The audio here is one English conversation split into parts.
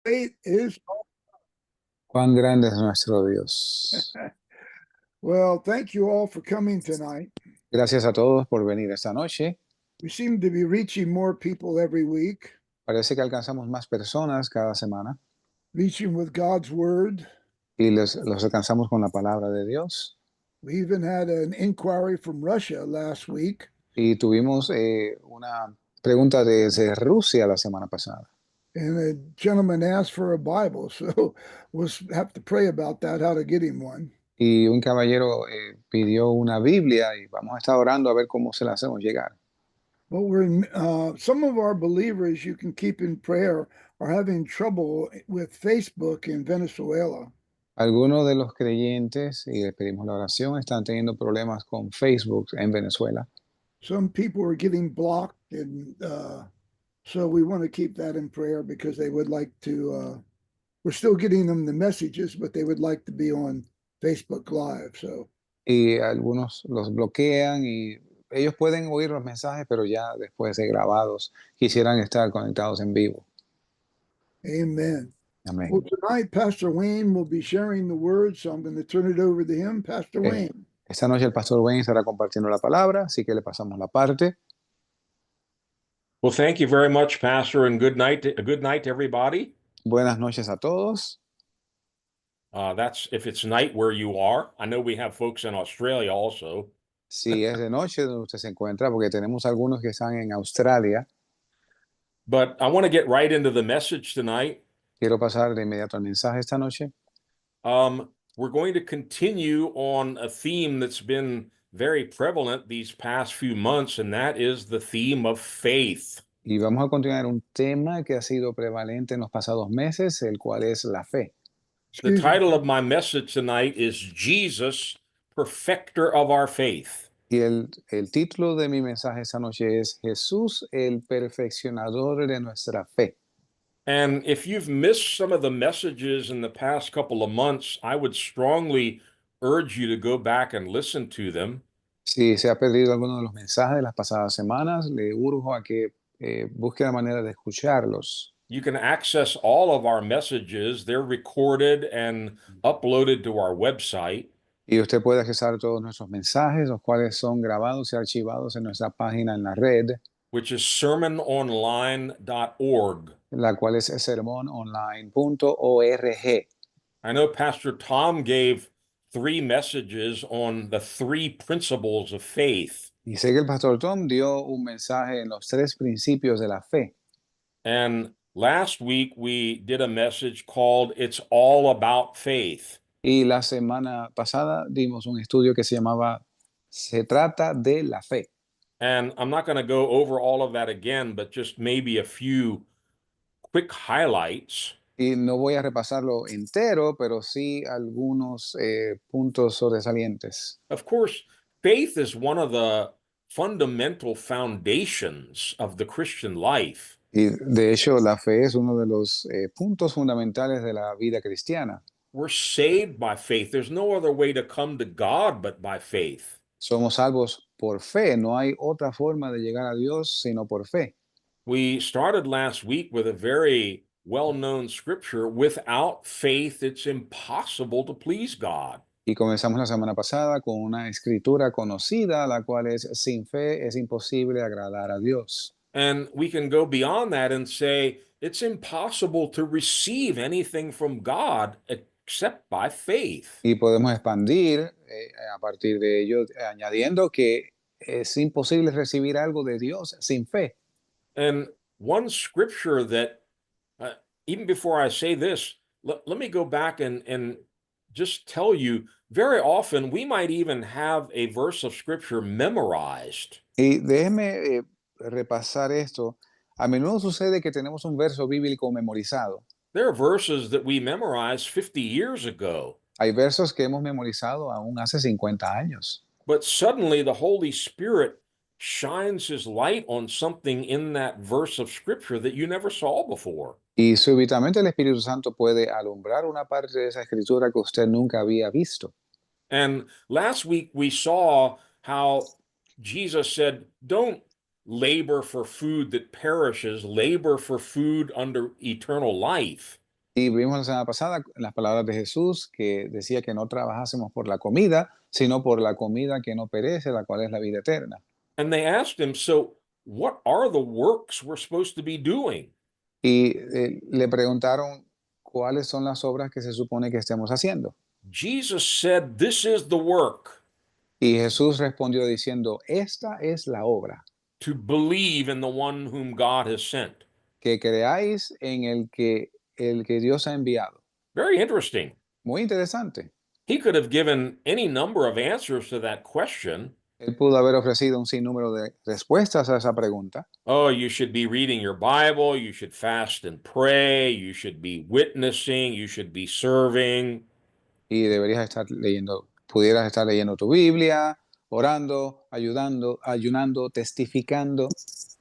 Great is Cuán grande es nuestro Dios. well, thank you all for coming tonight. Gracias a todos por venir esta noche. We seem to be reaching more people every week, Parece que alcanzamos más personas cada semana reaching with God's word. y los alcanzamos con la palabra de Dios. We even had an inquiry from Russia last week, Y tuvimos una pregunta desde Rusia la semana pasada. and a gentleman asked for a Bible, so we'll have to pray about that, how to get him one. Y un caballero pidió una Biblia y vamos a estar orando a ver cómo se la hacemos llegar. But some of our believers you can keep in prayer are having trouble with Facebook in Venezuela. Algunos de los creyentes, y les pedimos la oración, están teniendo problemas con Facebook en Venezuela. Some people are getting blocked, and so we want to keep that in prayer because they would like to. We're still getting them the messages, but they would like to be on Facebook Live. So, Y algunos los bloquean y ellos pueden oír los mensajes, pero ya después de grabados quisieran estar conectados en vivo. amen. Amén. Well, tonight, Pastor Wayne will be sharing the word, so I'm going to turn it over to him. Pastor Wayne. Esta noche el pastor Wayne estará compartiendo la palabra, así que le pasamos la parte. Well, thank you very much, Pastor, and good night to everybody. Buenas noches a todos. That's if it's night where you are. I know we have folks in Australia also. Si es de noche donde usted se encuentra, porque tenemos algunos que están en Australia. But I want to get right into the message tonight. Quiero pasar de inmediato al mensaje esta noche. We're going to continue on a theme that's been very prevalent these past few months, and that is the theme of faith. Y vamos a continuar un tema que ha sido prevalente en los pasados meses, el cual es la fe. The title of my message tonight is Jesus, Perfecter of Our Faith. Y el título de mi mensaje esta noche es Jesús, el perfeccionador de nuestra fe. And if you've missed some of the messages in the past couple of months, I would strongly urge you to go back and listen to them. Si se ha perdido alguno de los mensajes de las pasadas semanas, le urjo a que busque la manera de escucharlos. You can access all of our messages. They're recorded and uploaded to our website. Y usted puede accesar todos nuestros mensajes, los cuales son grabados y archivados en nuestra página en la red, which is sermononline.org. la cual es sermononline.org. I know Pastor Tom gave 3 messages on the 3 principles of faith. Y sé que el pastor Tom dio un mensaje en los 3 principios de la fe. And last week we did a message called It's All About Faith. Y la semana pasada dimos un estudio que se llamaba Se trata de la fe. And I'm not going to go over all of that again, but just maybe a few quick highlights. Y no voy a repasarlo entero, pero sí algunos puntos sobresalientes. Of course, faith is one of the fundamental foundations of the Christian life. Y de hecho, la fe es uno de los puntos fundamentales de la vida cristiana. We're saved by faith. There's no other way to come to God but by faith. Somos salvos por fe. No hay otra forma de llegar a Dios sino por fe. We started last week with a very well-known scripture. Without faith, it's impossible to please God. Y comenzamos la semana pasada con una escritura conocida, la cual es: sin fe es imposible agradar a Dios. And we can go beyond that and say it's impossible to receive anything from God except by faith. Y podemos expandir a partir de ello, añadiendo que es imposible recibir algo de Dios sin fe. And one scripture that, even before I say this, let me go back and just tell you, very often we might even have a verse of scripture memorized. Y déjeme repasar esto. A menudo sucede que tenemos un verso bíblico memorizado. There are verses that we memorized 50 years ago. Hay versos que hemos memorizado aún hace 50 años. But suddenly the Holy Spirit shines his light on something in that verse of scripture that you never saw before. Y súbitamente el Espíritu Santo puede alumbrar una parte de esa escritura que usted nunca había visto. And last week we saw how Jesus said, don't labor for food that perishes, labor for food under eternal life. Y vimos la semana pasada las palabras de Jesús que decía que no trabajásemos por la comida, sino por la comida que no perece, la cual es la vida eterna. And they asked him, so what are the works we're supposed to be doing? Y le preguntaron cuáles son las obras que se supone que estemos haciendo. Jesus said, this is the work, Y Jesús respondió diciendo, esta es la obra, to believe in the one whom God has sent. que creáis en el que Dios ha enviado. Very interesting. Muy interesante. He could have given any number of answers to that question. Él pudo haber ofrecido un sinnúmero de respuestas a esa pregunta. Oh, you should be reading your Bible, you should fast and pray, you should be witnessing, you should be serving. Y deberías estar leyendo, pudieras estar leyendo tu Biblia, orando, ayunando, testificando.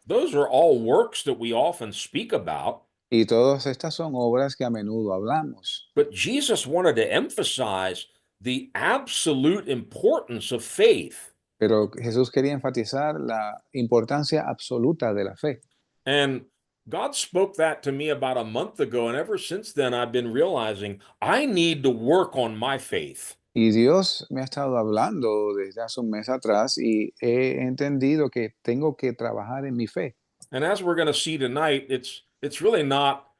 Those are all works that we often speak about. Y todas estas son obras que a menudo hablamos. But Jesus wanted to emphasize the absolute importance of faith. Pero Jesús quería enfatizar la importancia absoluta de la fe. And God spoke that to me about a month ago. And ever since then, I've been realizing I need to work on my faith. Y Dios me ha estado hablando desde hace un mes atrás y he entendido que tengo que trabajar en mi fe. And as we're going to see tonight, it's really not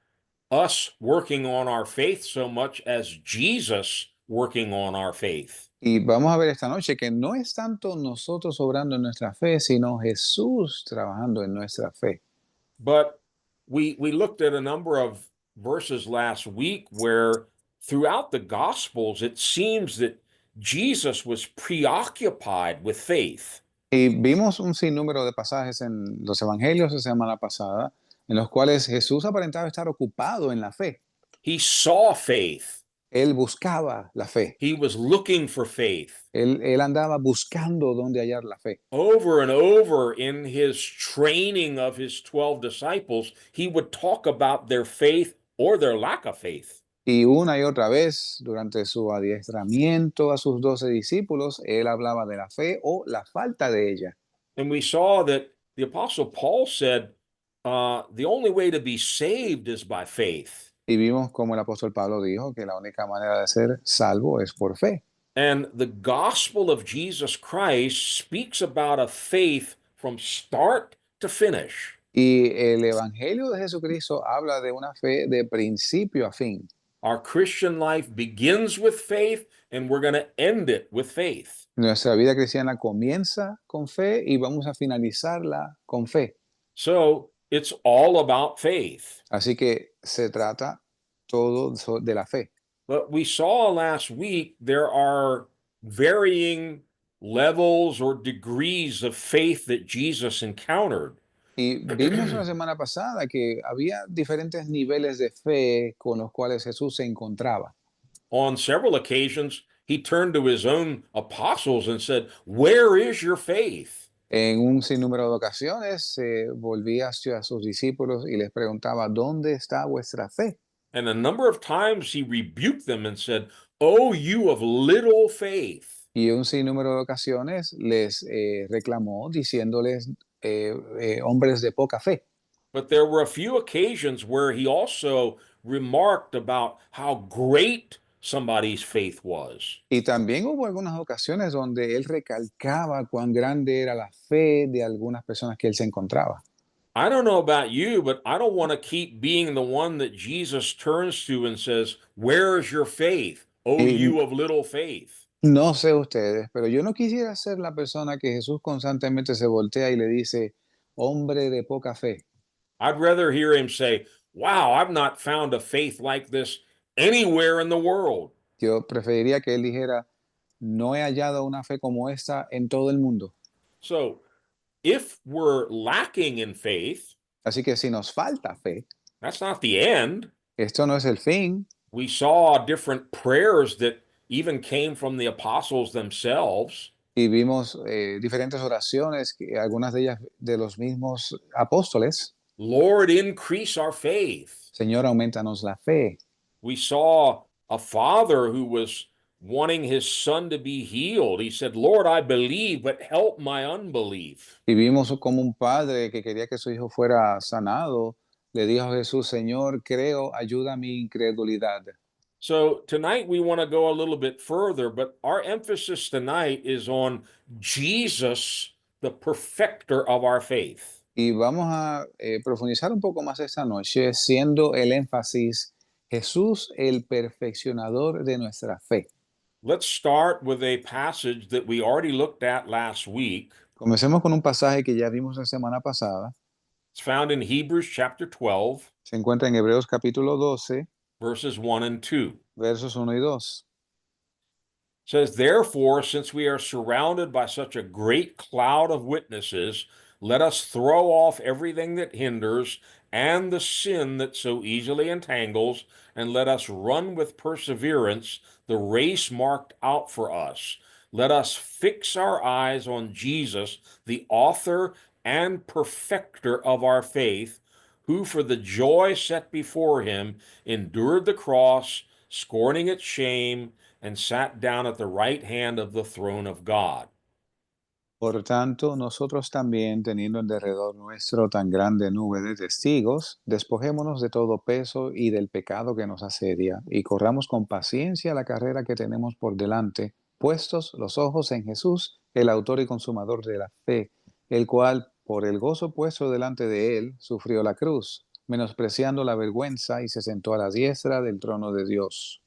us working on our faith so much as Jesus working on our faith. Y vamos a ver esta noche que no es tanto nosotros obrando en nuestra fe, sino Jesús trabajando en nuestra fe. But we looked at a number of verses last week where throughout the Gospels, it seems that Jesus was preoccupied with faith. Y vimos un sinnúmero de pasajes en los evangelios de semana pasada en los cuales Jesús aparentaba estar ocupado en la fe. He saw faith. Él buscaba la fe. He was looking for faith. Él andaba buscando dónde hallar la fe. Over and over in his training of his 12 disciples, he would talk about their faith or their lack of faith. Y una y otra vez, durante su adiestramiento a sus 12 discípulos, él hablaba de la fe o la falta de ella. And we saw that the Apostle Paul said, the only way to be saved is by faith. Y vimos como el apóstol Pablo dijo que la única manera de ser salvo es por fe. And the gospel of Jesus Christ speaks about a faith from start to finish. Y el evangelio de Jesucristo habla de una fe de principio a fin. Our Christian life begins with faith, and we're going to end it with faith. Nuestra vida cristiana comienza con fe y vamos a finalizarla con fe. So it's all about faith. Así que se trata todo de la fe. But we saw last week there are varying levels or degrees of faith that Jesus encountered. Y vimos la semana pasada que había diferentes niveles de fe con los cuales Jesús se encontraba. On several occasions, he turned to his own apostles and said, "Where is your faith?" En un sinnúmero de ocasiones se volvía hacia sus discípulos y les preguntaba, ¿dónde está vuestra fe? And a number of times he rebuked them and said, "Oh, you of little faith." Y un sinnúmero de ocasiones les reclamó diciéndoles, hombres de poca fe. But there were a few occasions where he also remarked about how great somebody's faith was. Y también hubo algunas ocasiones donde él recalcaba cuán grande era la fe de algunas personas que él se encontraba. I don't know about you, but I don't want to keep being the one that Jesus turns to and says, "Where is your faith? Oh, you of little faith." No sé ustedes, pero yo no quisiera ser la persona que Jesús constantemente se voltea y le dice, hombre de poca fe. I'd rather hear him say, "Wow, I've not found a faith like this anywhere in the world." Yo preferiría que él dijera, no he hallado una fe como esta en todo el mundo. So, if we're lacking in faith, Así que si nos falta fe, that's not the end. esto no es el fin. We saw different prayers that even came from the apostles themselves. Y vimos diferentes oraciones, algunas de ellas de los mismos apóstoles. Lord, increase our faith. Señor, aumentanos la fe. We saw a father who was wanting his son to be healed. He said, "Lord, I believe, but help my unbelief." Y vimos como un padre que quería que su hijo fuera sanado, Le dijo a Jesús, Señor, creo, ayuda a mi incredulidad. So tonight we want to go a little bit further, but our emphasis tonight is on Jesus, the perfecter of our faith. Y vamos a profundizar un poco más esta noche, siendo el énfasis Jesús, el perfeccionador de nuestra fe. Let's start with a passage that we already looked at last week. Comencemos con un pasaje que ya vimos la semana pasada. It's found in Hebrews chapter 12, Se encuentra en Hebreos capítulo 12, verses 1 and 2. versos 1 y 2. It says, therefore, since we are surrounded by such a great cloud of witnesses, let us throw off everything that hinders and the sin that so easily entangles, and let us run with perseverance the race marked out for us. Let us fix our eyes on Jesus, the author and perfecter of our faith, who for the joy set before him endured the cross, scorning its shame, and sat down at the right hand of the throne of God. Por tanto, nosotros también, teniendo en derredor nuestro tan grande nube de testigos, despojémonos de todo peso y del pecado que nos asedia, y corramos con paciencia la carrera que tenemos por delante, puestos los ojos en Jesús, el autor y consumador de la fe, el cual, por el gozo puesto delante de él, sufrió la cruz, menospreciando la vergüenza, y se sentó a la diestra del trono de Dios.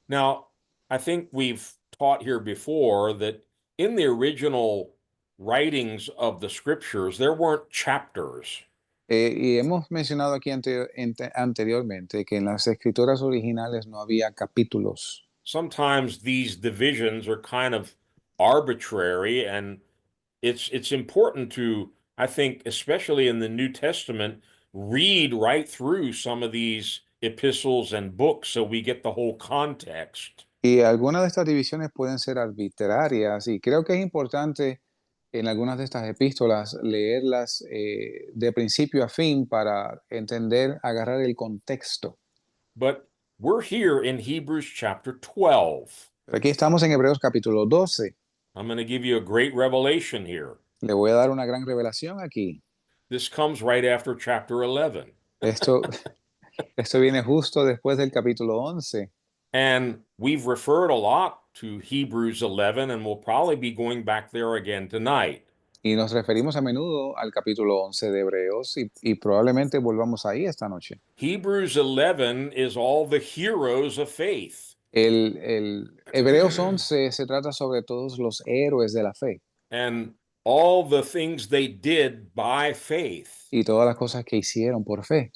Now, I think we've taught here before that in the original writings of the scriptures, there weren't chapters. Y hemos mencionado aquí anteriormente que en las escrituras originales no había capítulos. Sometimes these divisions are kind of arbitrary, and it's important to, I think, especially in the New Testament, read right through some of these epistles and books so we get the whole context. Y algunas de estas divisiones pueden ser arbitrarias y creo que es importante en algunas de estas epístolas leerlas de principio a fin para entender, agarrar el contexto. But we're here in Hebrews chapter 12. Pero aquí estamos en Hebreos capítulo 12. I'm going to give you a great revelation here. Le voy a dar una gran revelación aquí. This comes right after chapter 11. Esto, esto viene justo después del capítulo 11. And we've referred a lot to Hebrews 11, and we'll probably be going back there again tonight. Y nos referimos a menudo al capítulo 11 de Hebreos y probablemente volvamos ahí esta noche. Hebrews 11 is all the heroes of faith. El Hebreos 11 se trata sobre todos los héroes de la fe And all the things they did by faith. y todas las cosas que hicieron por fe.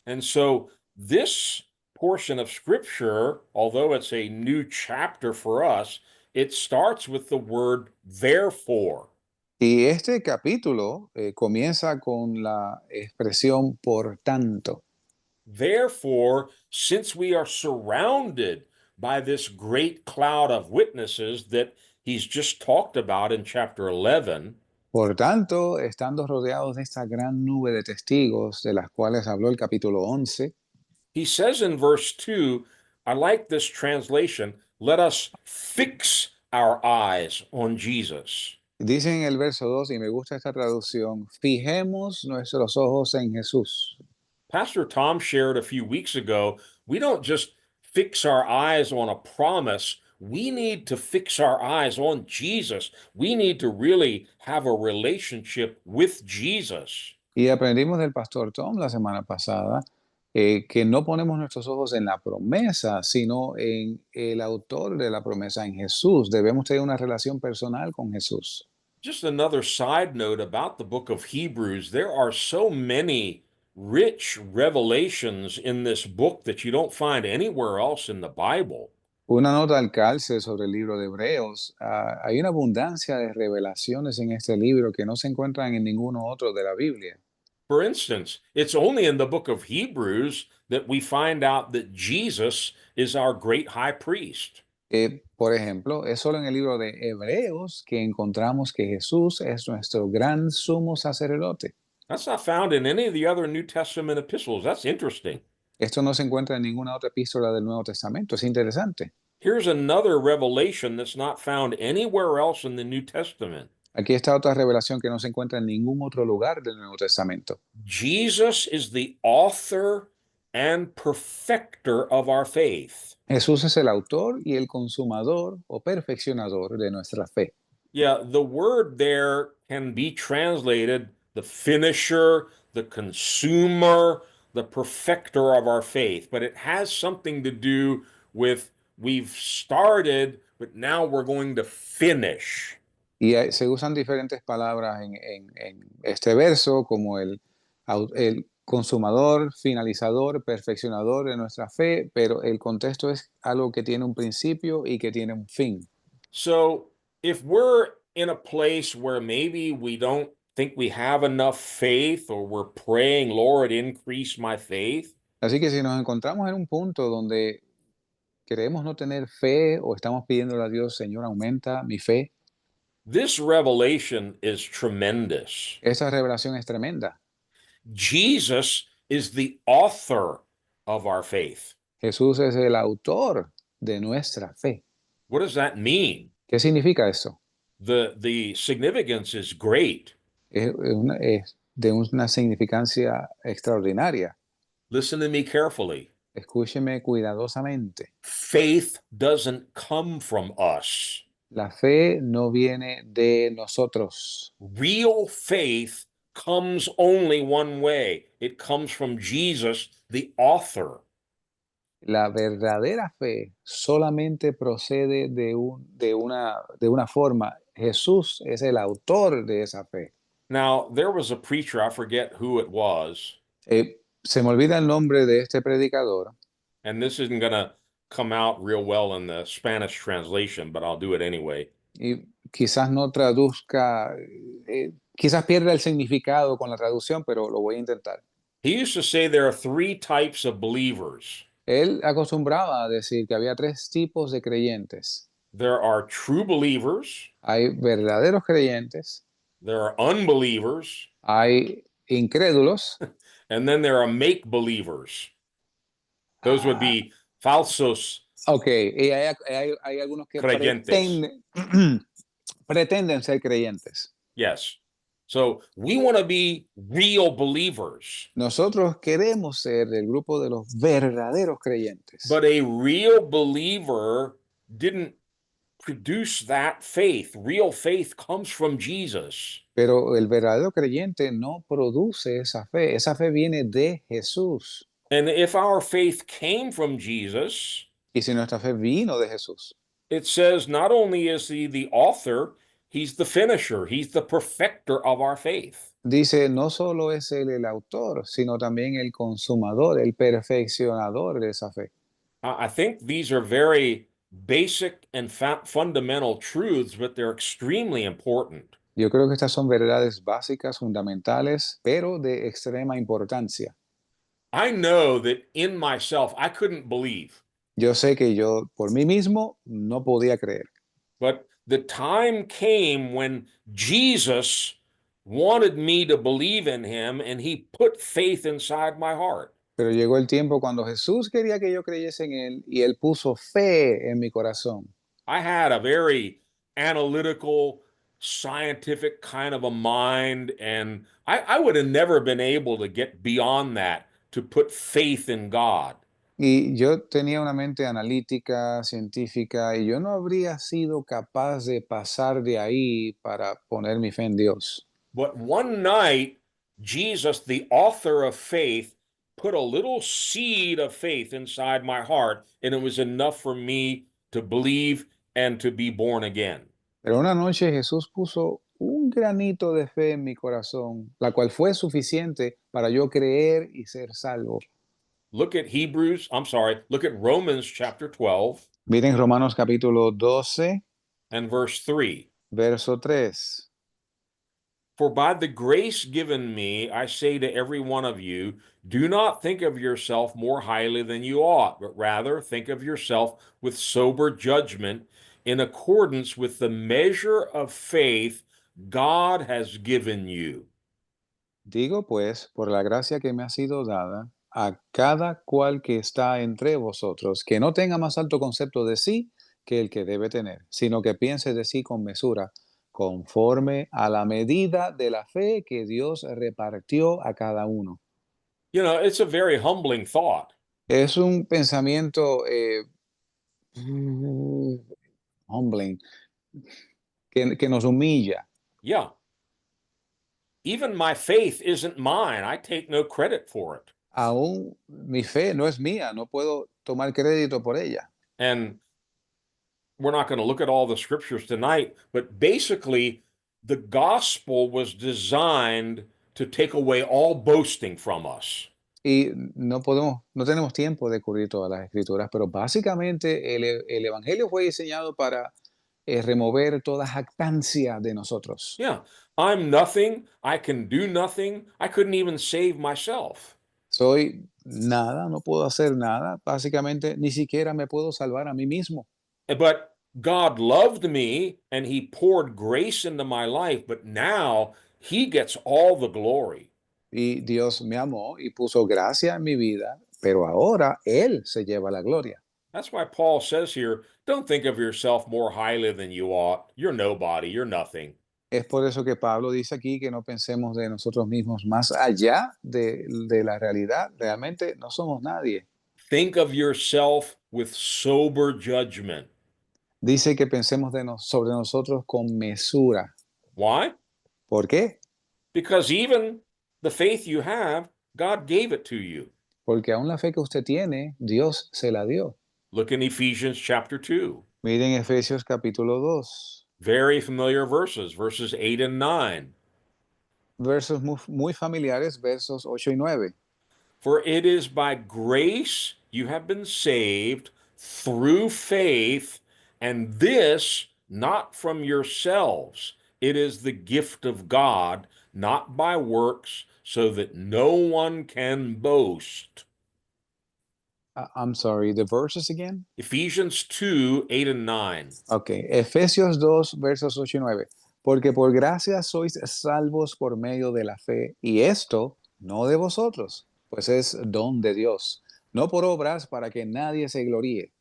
And so this portion of scripture, although it's a new chapter for us, it starts with the word therefore. Y este capítulo comienza con la expresión por tanto. Therefore, since we are surrounded by this great cloud of witnesses that he's just talked about in chapter 11, Por tanto, estando rodeados de esta gran nube de testigos de las cuales habló el capítulo 11, he says in verse 2, I like this translation, let us fix our eyes on Jesus. dice en el verso 2, y me gusta esta traducción, fijemos nuestros ojos en Jesús. Pastor Tom shared a few weeks ago, we don't just fix our eyes on a promise. We need to fix our eyes on Jesus. We need to really have a relationship with Jesus. Y aprendimos del pastor Tom la semana pasada que no ponemos nuestros ojos en la promesa, sino en el autor de la promesa, en Jesús. Debemos tener una relación personal con Jesús. Just another side note about the book of Hebrews, there are so many rich revelations in this book that you don't find anywhere else in the Bible. Una nota al calce sobre el libro de Hebreos. Hay una abundancia de revelaciones en este libro que no se encuentran en ninguno otro de la Biblia. For instance, it's only in the book of Hebrews that we find out that Jesus is our great high priest. Por ejemplo, es solo en el libro de Hebreos que encontramos que Jesús es nuestro gran sumo sacerdote. That's not found in any of the other New Testament epistles. That's interesting. Esto no se encuentra en ninguna otra epístola del Nuevo Testamento. Es interesante. Here's another revelation that's not found anywhere else in the New Testament. Aquí está otra revelación que no se encuentra en ningún otro lugar del Nuevo Testamento. Jesus is the author and perfecter of our faith. Jesús es el autor y el consumador o perfeccionador de nuestra fe. Yeah, the word there can be translated the finisher, the consumer, the perfecter of our faith, but it has something to do with we've started, but now we're going to finish. Y se usan diferentes palabras en este verso, como el consumador, finalizador, perfeccionador de nuestra fe, pero el contexto es algo que tiene un principio y que tiene un fin. So if we're in a place where maybe we don't think we have enough faith, or we're praying, Lord, increase my faith, Así que si nos encontramos en un punto donde creemos no tener fe o estamos pidiéndole a Dios, Señor, aumenta mi fe, this revelation is tremendous. esa revelación es tremenda. Jesus is the author of our faith. Jesús es el autor de nuestra fe. What does that mean? ¿Qué significa eso? The significance is great. Es de una significancia extraordinaria. Listen to me carefully. Escúcheme cuidadosamente. Faith doesn't come from us. La fe no viene de nosotros. Real faith comes only one way. It comes from Jesus, the author. La verdadera fe solamente procede de una forma. Jesús es el autor de esa fe. Now, there was a preacher, I forget who it was, Se me olvida el nombre de este predicador, and this isn't going to come out real well in the Spanish translation, but I'll do it anyway. y quizás no traduzca, quizás pierda el significado con la traducción, pero lo voy a intentar. He used to say there are three types of believers. Él acostumbraba a decir que había tres tipos de creyentes. There are true believers, Hay verdaderos creyentes, there are unbelievers, hay incrédulos, and then there are make believers. Those would be falsos. ok, y hay algunos que Creyentes. pretenden ser creyentes. Yes. So we want to be real believers. Nosotros queremos ser del grupo de los verdaderos creyentes. But a real believer didn't produce that faith. Real faith comes from Jesus. Pero el verdadero creyente no produce esa fe. Esa fe viene de Jesús. And if our faith came from Jesus, Y si nuestra fe vino de Jesús, it says not only is he the author, he's the finisher, he's the perfecter of our faith. dice, no solo es él el autor, sino también el consumador, el perfeccionador de esa fe. I think these are very basic and fundamental truths, but they're extremely important. Yo creo que estas son verdades básicas, fundamentales, pero de extrema importancia. I know that in myself, I couldn't believe, Yo sé que yo por mí mismo no podía creer, but the time came when Jesus wanted me to believe in him, and he put faith inside my heart. pero llegó el tiempo cuando Jesús quería que yo creyese en él y él puso fe en mi corazón. I had a very analytical, scientific kind of a mind, and I would have never been able to get beyond that to put faith in God. Y yo tenía una mente analítica, científica, y yo no habría sido capaz de pasar de ahí para poner mi fe en Dios. But one night, Jesus, the author of faith, put a little seed of faith inside my heart, and it was enough for me to believe and to be born again. Pero una noche Jesús puso un granito de fe en mi corazón, la cual fue suficiente para yo creer y ser salvo. Look at look at Romans chapter 12 Miren Romanos capítulo 12, and verse 3. verso 3. For by the grace given me, I say to every one of you, do not think of yourself more highly than you ought, but rather think of yourself with sober judgment in accordance with the measure of faith God has given you. Digo pues, por la gracia que me ha sido dada, a cada cual que está entre vosotros, que no tenga más alto concepto de sí que el que debe tener, sino que piense de sí con mesura, conforme a la medida de la fe que Dios repartió a cada uno. You know, it's a very humbling thought. Es un pensamiento humbling, que nos humilla. Yeah. Even my faith isn't mine. I take no credit for it. Aún mi fe no es mía, no puedo tomar crédito por ella. And we're not going to look at all the scriptures tonight, but basically, the gospel was designed to take away all boasting from us. Y no tenemos tiempo de cubrir todas las escrituras, pero básicamente el evangelio fue diseñado para remover toda jactancia de nosotros. Yeah, I'm nothing. I can do nothing. I couldn't even save myself. Soy nada, no puedo hacer nada, básicamente ni siquiera me puedo salvar a mí mismo. But God loved me and he poured grace into my life, but now he gets all the glory. Y Dios me amó y puso gracia en mi vida, pero ahora Él se lleva la gloria. That's why Paul says here, don't think of yourself more highly than you ought. You're nobody, you're nothing. Es por eso que Pablo dice aquí que no pensemos de nosotros mismos más allá de la realidad. Realmente no somos nadie. Think of yourself with sober judgment. Dice que pensemos sobre nosotros con mesura. Why? ¿Por qué? Because even the faith you have, God gave it to you. Porque aún la fe que usted tiene, Dios se la dio. Look in Ephesians chapter 2. Miren Efesios capítulo 2, Very familiar verses, verses 8 and 9. versos muy familiares, versos 8 y 9. For it is by grace you have been saved through faith, and this not from yourselves. It is the gift of God, not by works, so that no one can boast. I'm sorry, the verses again? Ephesians 2, 8 and 9. Ok, Efesios 2, versos 8 y 9. Porque por gracia sois salvos por medio de la fe, y esto no de vosotros, pues es don de Dios, no por obras para que nadie se gloríe.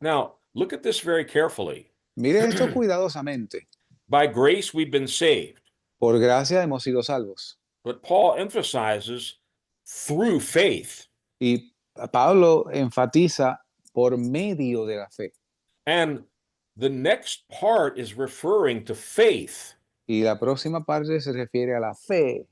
Now, look at this very carefully. Mire esto cuidadosamente. By grace we've been saved. Por gracia hemos sido salvos. But Paul emphasizes through faith. Y Pablo enfatiza por medio de la fe. And the next part is referring to faith. Y la próxima parte se refiere a la fe.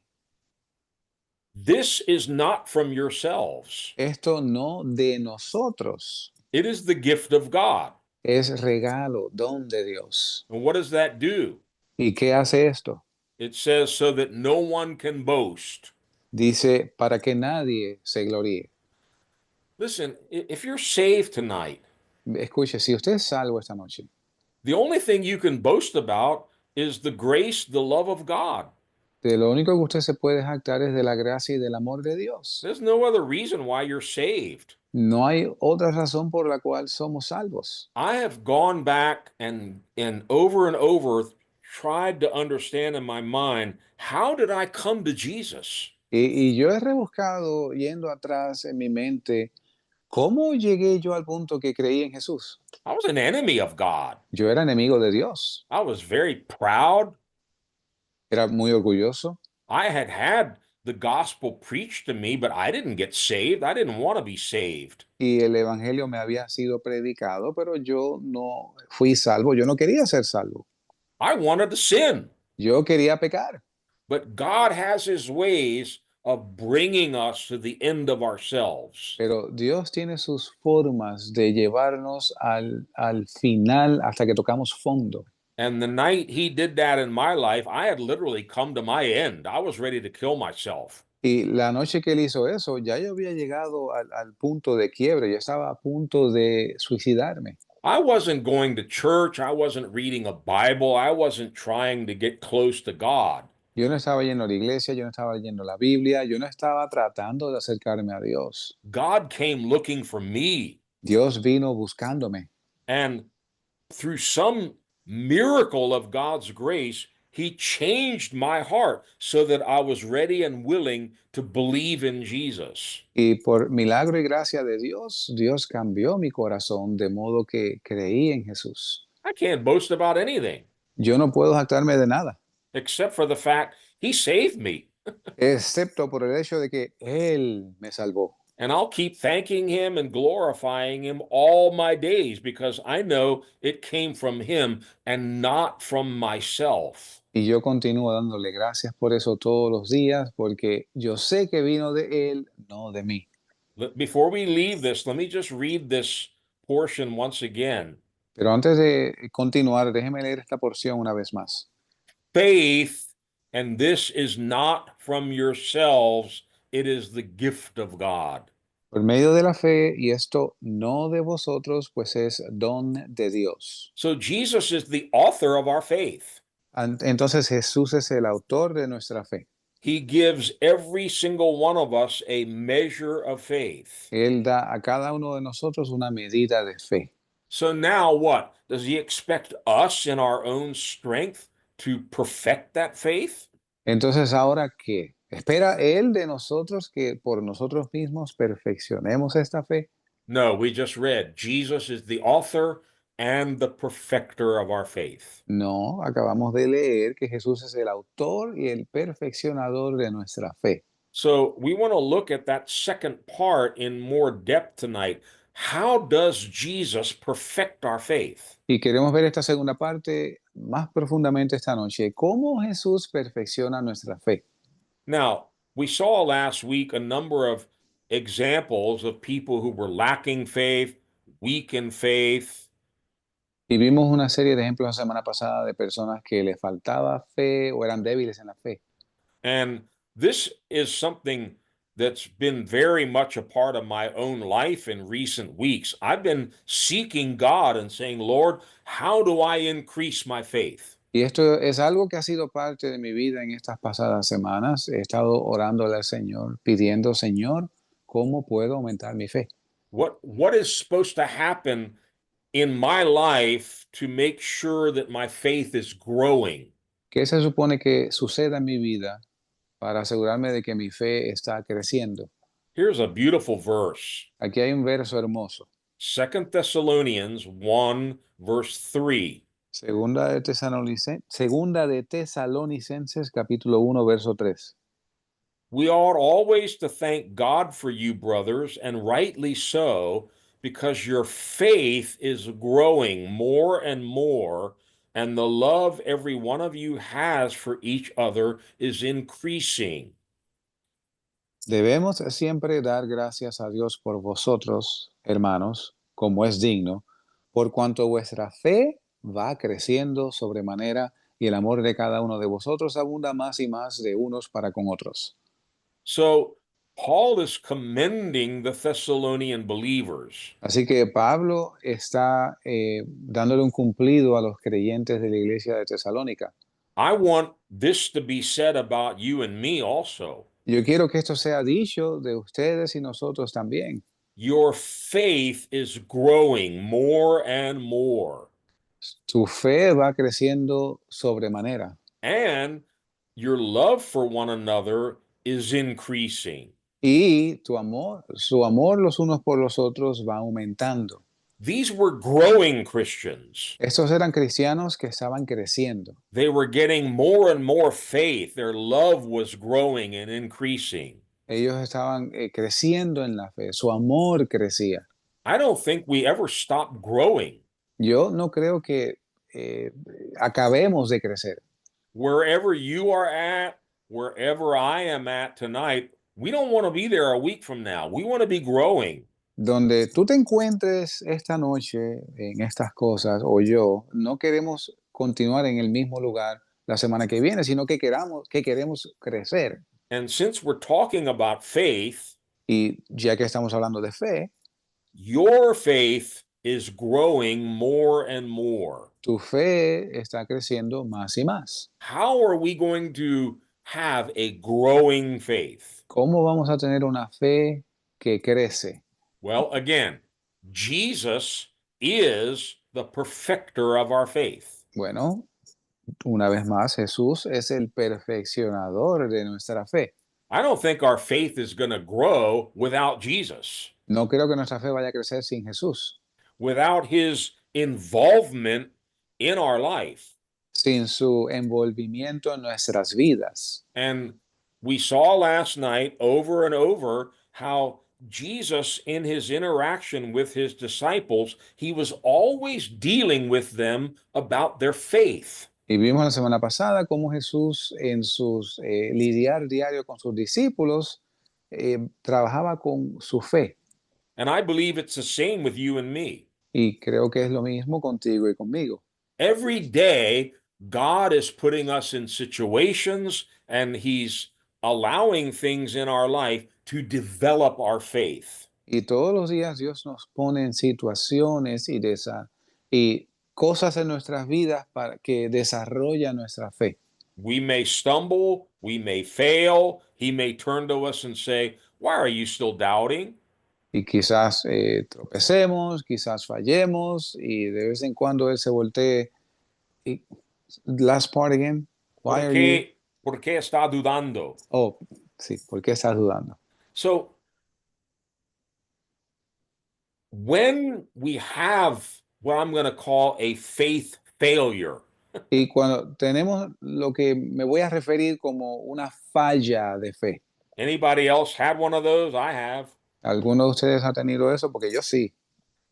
This is not from yourselves. Esto no de nosotros, It is the gift of God. es regalo, don de Dios. And what does that do? ¿Y qué hace esto? It says so that no one can boast. Dice, para que nadie se gloríe. Listen, if you're saved tonight, Escuche, si usted es salvo esta noche, the only thing you can boast about is the grace, the love of God. de lo único que usted se puede jactar es de la gracia y del amor de Dios. There's no other reason why you're saved. No hay otra razón por la cual somos salvos. I have gone back and over tried to understand in my mind, how did I come to Jesus? Y yo he rebuscado yendo atrás en mi mente, ¿cómo llegué yo al punto que creí en Jesús? I was an enemy of God. Yo era enemigo de Dios, I was very proud. era muy orgulloso. I had the gospel preached to me, but I didn't get saved. I didn't want to be saved. Y el evangelio me había sido predicado, pero yo no fui salvo, yo no quería ser salvo. I wanted to sin. Yo quería pecar. But God has his ways of bringing us to the end of ourselves. Pero Dios tiene sus formas de llevarnos al final hasta que tocamos fondo. And the night he did that in my life, I had literally come to my end. I was ready to kill myself. Y la noche que él hizo eso, ya yo había llegado al punto de quiebre, yo estaba a punto de suicidarme. I wasn't going to church. I wasn't reading a Bible. I wasn't trying to get close to God. Yo no estaba yendo a la iglesia, yo no estaba leyendo la Biblia, yo no estaba tratando de acercarme a Dios. God came looking for me. Dios vino buscándome. And through some miracle of God's grace, he changed my heart so that I was ready and willing to believe in Jesus. Y por milagro y gracia de Dios, Dios cambió mi corazón de modo que creí en Jesús. I can't boast about anything. Yo no puedo jactarme de nada, except for the fact he saved me. excepto por el hecho de que Él me salvó. And I'll keep thanking him and glorifying him all my days because I know it came from him and not from myself. Y yo continúo dándole gracias por eso todos los días, porque yo sé que vino de Él, no de mí. Before we leave this, let me just read this portion once again. Pero antes de continuar, déjeme leer esta porción una vez más. Faith, and this is not from yourselves, it is the gift of God. Por medio de la fe, y esto no de vosotros, pues es don de Dios. So Jesus is the author of our faith. Entonces Jesús es el autor de nuestra fe. He gives every single one of us a measure of faith. Él da a cada uno de nosotros una medida de fe. So now what? Does he expect us in our own strength to perfect that faith? Entonces, ¿ahora qué? ¿Espera Él de nosotros que por nosotros mismos perfeccionemos esta fe? No, we just read Jesus is the author and the perfecter of our faith. No, acabamos de leer que Jesús es el autor y el perfeccionador de nuestra fe. So we want to look at that second part in more depth tonight. How does Jesus perfect our faith? Y queremos ver esta segunda parte más profundamente esta noche. ¿Cómo Jesús perfecciona nuestra fe? Now, we saw last week a number of examples of people who were lacking faith, weak in faith. Y vimos una serie de ejemplos la semana pasada de personas que les faltaba fe o eran débiles en la fe. And this is something that's been very much a part of my own life in recent weeks. I've been seeking God and saying, Lord, how do I increase my faith? Y esto es algo que ha sido parte de mi vida en estas pasadas semanas. He estado orándole al Señor, pidiendo, Señor, ¿cómo puedo aumentar mi fe? What is supposed to happen in my life to make sure that my faith is growing? ¿Qué se supone que suceda en mi vida para asegurarme de que mi fe está creciendo? Here's a beautiful verse. Aquí hay un verso hermoso. 2 Thessalonians 1, verse 3. Segunda de Tesalonicenses, capítulo 1, verso 3. We ought always to thank God for you, brothers, and rightly so, because your faith is growing more and more, and the love every one of you has for each other is increasing. Debemos siempre dar gracias a Dios por vosotros, hermanos, como es digno, por cuanto vuestra fe va creciendo sobremanera y el amor de cada uno de vosotros abunda más y más de unos para con otros. So, Paul is commending the Thessalonian believers. Así que Pablo está dándole un cumplido a los creyentes de la iglesia de Tesalónica. I want this to be said about you and me also. Yo quiero que esto sea dicho de ustedes y nosotros también. Your faith is growing more and more, Tu fe va creciendo sobremanera and your love for one another is increasing. y su amor los unos por los otros va aumentando. These were growing Christians. Estos eran cristianos que estaban creciendo. They were getting more and more faith. Their love was growing and increasing. Ellos estaban creciendo en la fe, su amor crecía. I don't think we ever stop growing. Yo no creo que acabemos de crecer. Wherever you are at, wherever I am at tonight, we don't want to be there a week from now. We want to be growing. Donde tú te encuentres esta noche en estas cosas o yo, no queremos continuar en el mismo lugar la semana que viene, sino que queremos crecer. And since we're talking about faith, Y ya que estamos hablando de fe, your faith is growing more and more. tu fe está creciendo más y más. How are we going to have a growing faith? ¿Cómo vamos a tener una fe que crece? Well, again, Jesus is the perfecter of our faith. Bueno, una vez más, Jesús es el perfeccionador de nuestra fe. I don't think our faith is going to grow without Jesus, No creo que nuestra fe vaya a crecer sin Jesús, without his involvement in our life. sin su envolvimiento en nuestras vidas. And we saw last night over and over how Jesus, in his interaction with his disciples, he was always dealing with them about their faith. Y vimos la semana pasada cómo Jesús en sus lidiar diario con sus discípulos trabajaba con su fe. And I believe it's the same with you and me. Y creo que es lo mismo contigo y conmigo. Every day, God is putting us in situations and he's allowing things in our life to develop our faith. Y todos los días Dios nos pone en situaciones y cosas en nuestras vidas para que desarrollan nuestra fe. We may stumble, we may fail. He may turn to us and say, "Why are you still doubting?" Y quizás tropecemos, quizás fallemos, y de vez en cuando Él se voltee. Y, last part again. Why are you? ¿Por qué está dudando? Oh, sí, ¿por qué estás dudando? So when we have what I'm going to call a faith failure, Y cuando tenemos lo que me voy a referir como una falla de fe. anybody else had one of those? I have. ¿Alguno de ustedes ha tenido eso? Porque yo sí.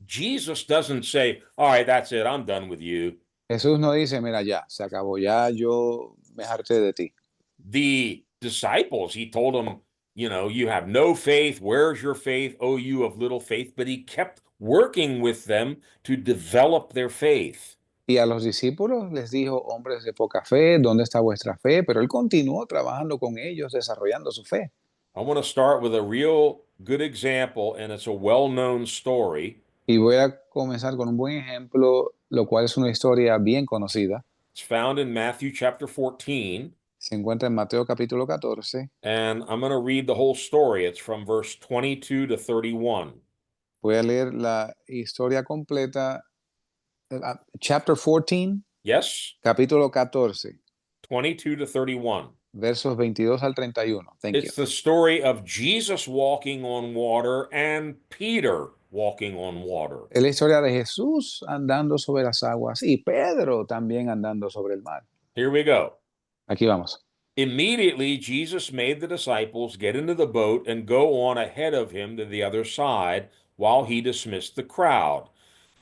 Jesus doesn't say, "All right, that's it. I'm done with you." Jesús no dice, mira, ya, se acabó, ya yo me harté de ti. The disciples, he told them, you have no faith. Where's your faith? Oh, you of little faith. But he kept working with them to develop their faith. Y a los discípulos les dijo, hombres de poca fe, ¿dónde está vuestra fe? Pero él continuó trabajando con ellos, desarrollando su fe. I want to start with a real good example, and it's a well-known story. Y voy a comenzar con un buen ejemplo, lo cual es una historia bien conocida. It's found in Matthew chapter 14, Se encuentra en Mateo capítulo 14. and I'm going to read the whole story. It's from verse 22 to 31. Voy a leer la historia completa. Chapter 14, Yes, capítulo 14, 22 to 31. versos 22 al 31. Thank you. It's the story of Jesus walking on water and Peter walking on water. Es la historia de Jesús andando sobre las aguas y Pedro también andando sobre el mar. Here we go. Aquí vamos. Immediately, Jesus made the disciples get into the boat and go on ahead of him to the other side while he dismissed the crowd.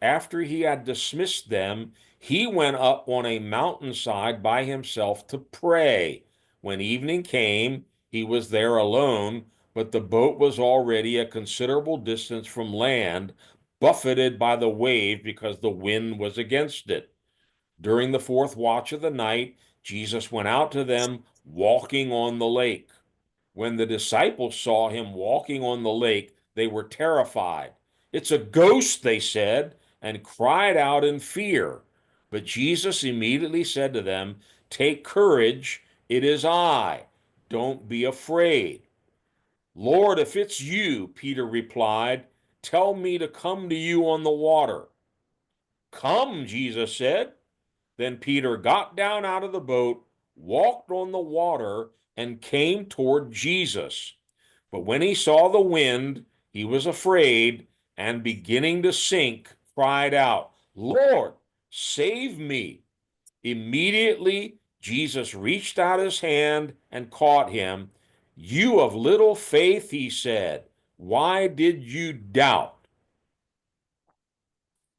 After he had dismissed them, he went up on a mountainside by himself to pray. When evening came, he was there alone, but the boat was already a considerable distance from land, buffeted by the wave because the wind was against it. During the fourth watch of the night, Jesus went out to them walking on the lake. When the disciples saw him walking on the lake, they were terrified. "It's a ghost," they said, and cried out in fear. But Jesus immediately said to them, "Take courage, it is I. Don't be afraid." "Lord, if it's you," Peter replied, "tell me to come to you on the water." "Come," Jesus said. Then Peter got down out of the boat, walked on the water, and came toward Jesus. But when he saw the wind, he was afraid, and beginning to sink, cried out, "Lord, save me." Immediately, Jesus reached out his hand and caught him. "You of little faith," he said, "why did you doubt?"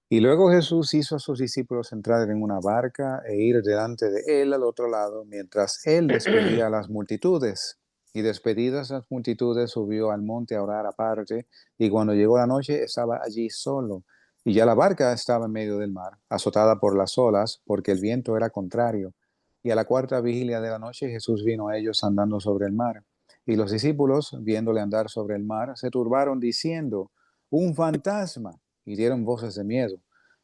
Y luego Jesús hizo a sus discípulos entrar en una barca e ir delante de él al otro lado, mientras él despedía a las multitudes. Y despedidas las multitudes, subió al monte a orar aparte, y cuando llegó la noche estaba allí solo. Y ya la barca estaba en medio del mar, azotada por las olas, porque el viento era contrario. Y a la cuarta vigilia de la noche Jesús vino a ellos andando sobre el mar. Y los discípulos, viéndole andar sobre el mar, se turbaron diciendo, «¡Un fantasma!» y dieron voces de miedo.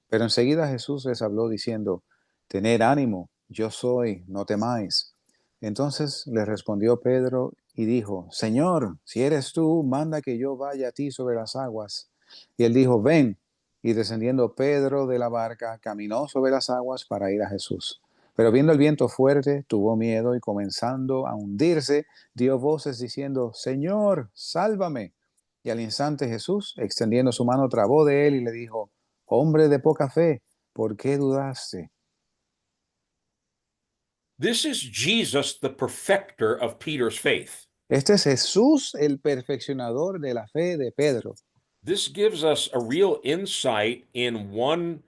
Pero enseguida Jesús les habló diciendo, «Tened ánimo, yo soy, no temáis». Entonces le respondió Pedro y dijo, «Señor, si eres tú, manda que yo vaya a ti sobre las aguas». Y él dijo, «Ven». Y descendiendo Pedro de la barca, caminó sobre las aguas para ir a Jesús. Pero viendo el viento fuerte, tuvo miedo y comenzando a hundirse, dio voces diciendo, «Señor, sálvame». Y al instante Jesús, extendiendo su mano, trabó de él y le dijo, «Hombre de poca fe, ¿por qué dudaste?» This is Jesus, the perfecter of Peter's faith. Este es Jesús, el perfeccionador de la fe de Pedro. This gives us a real insight in one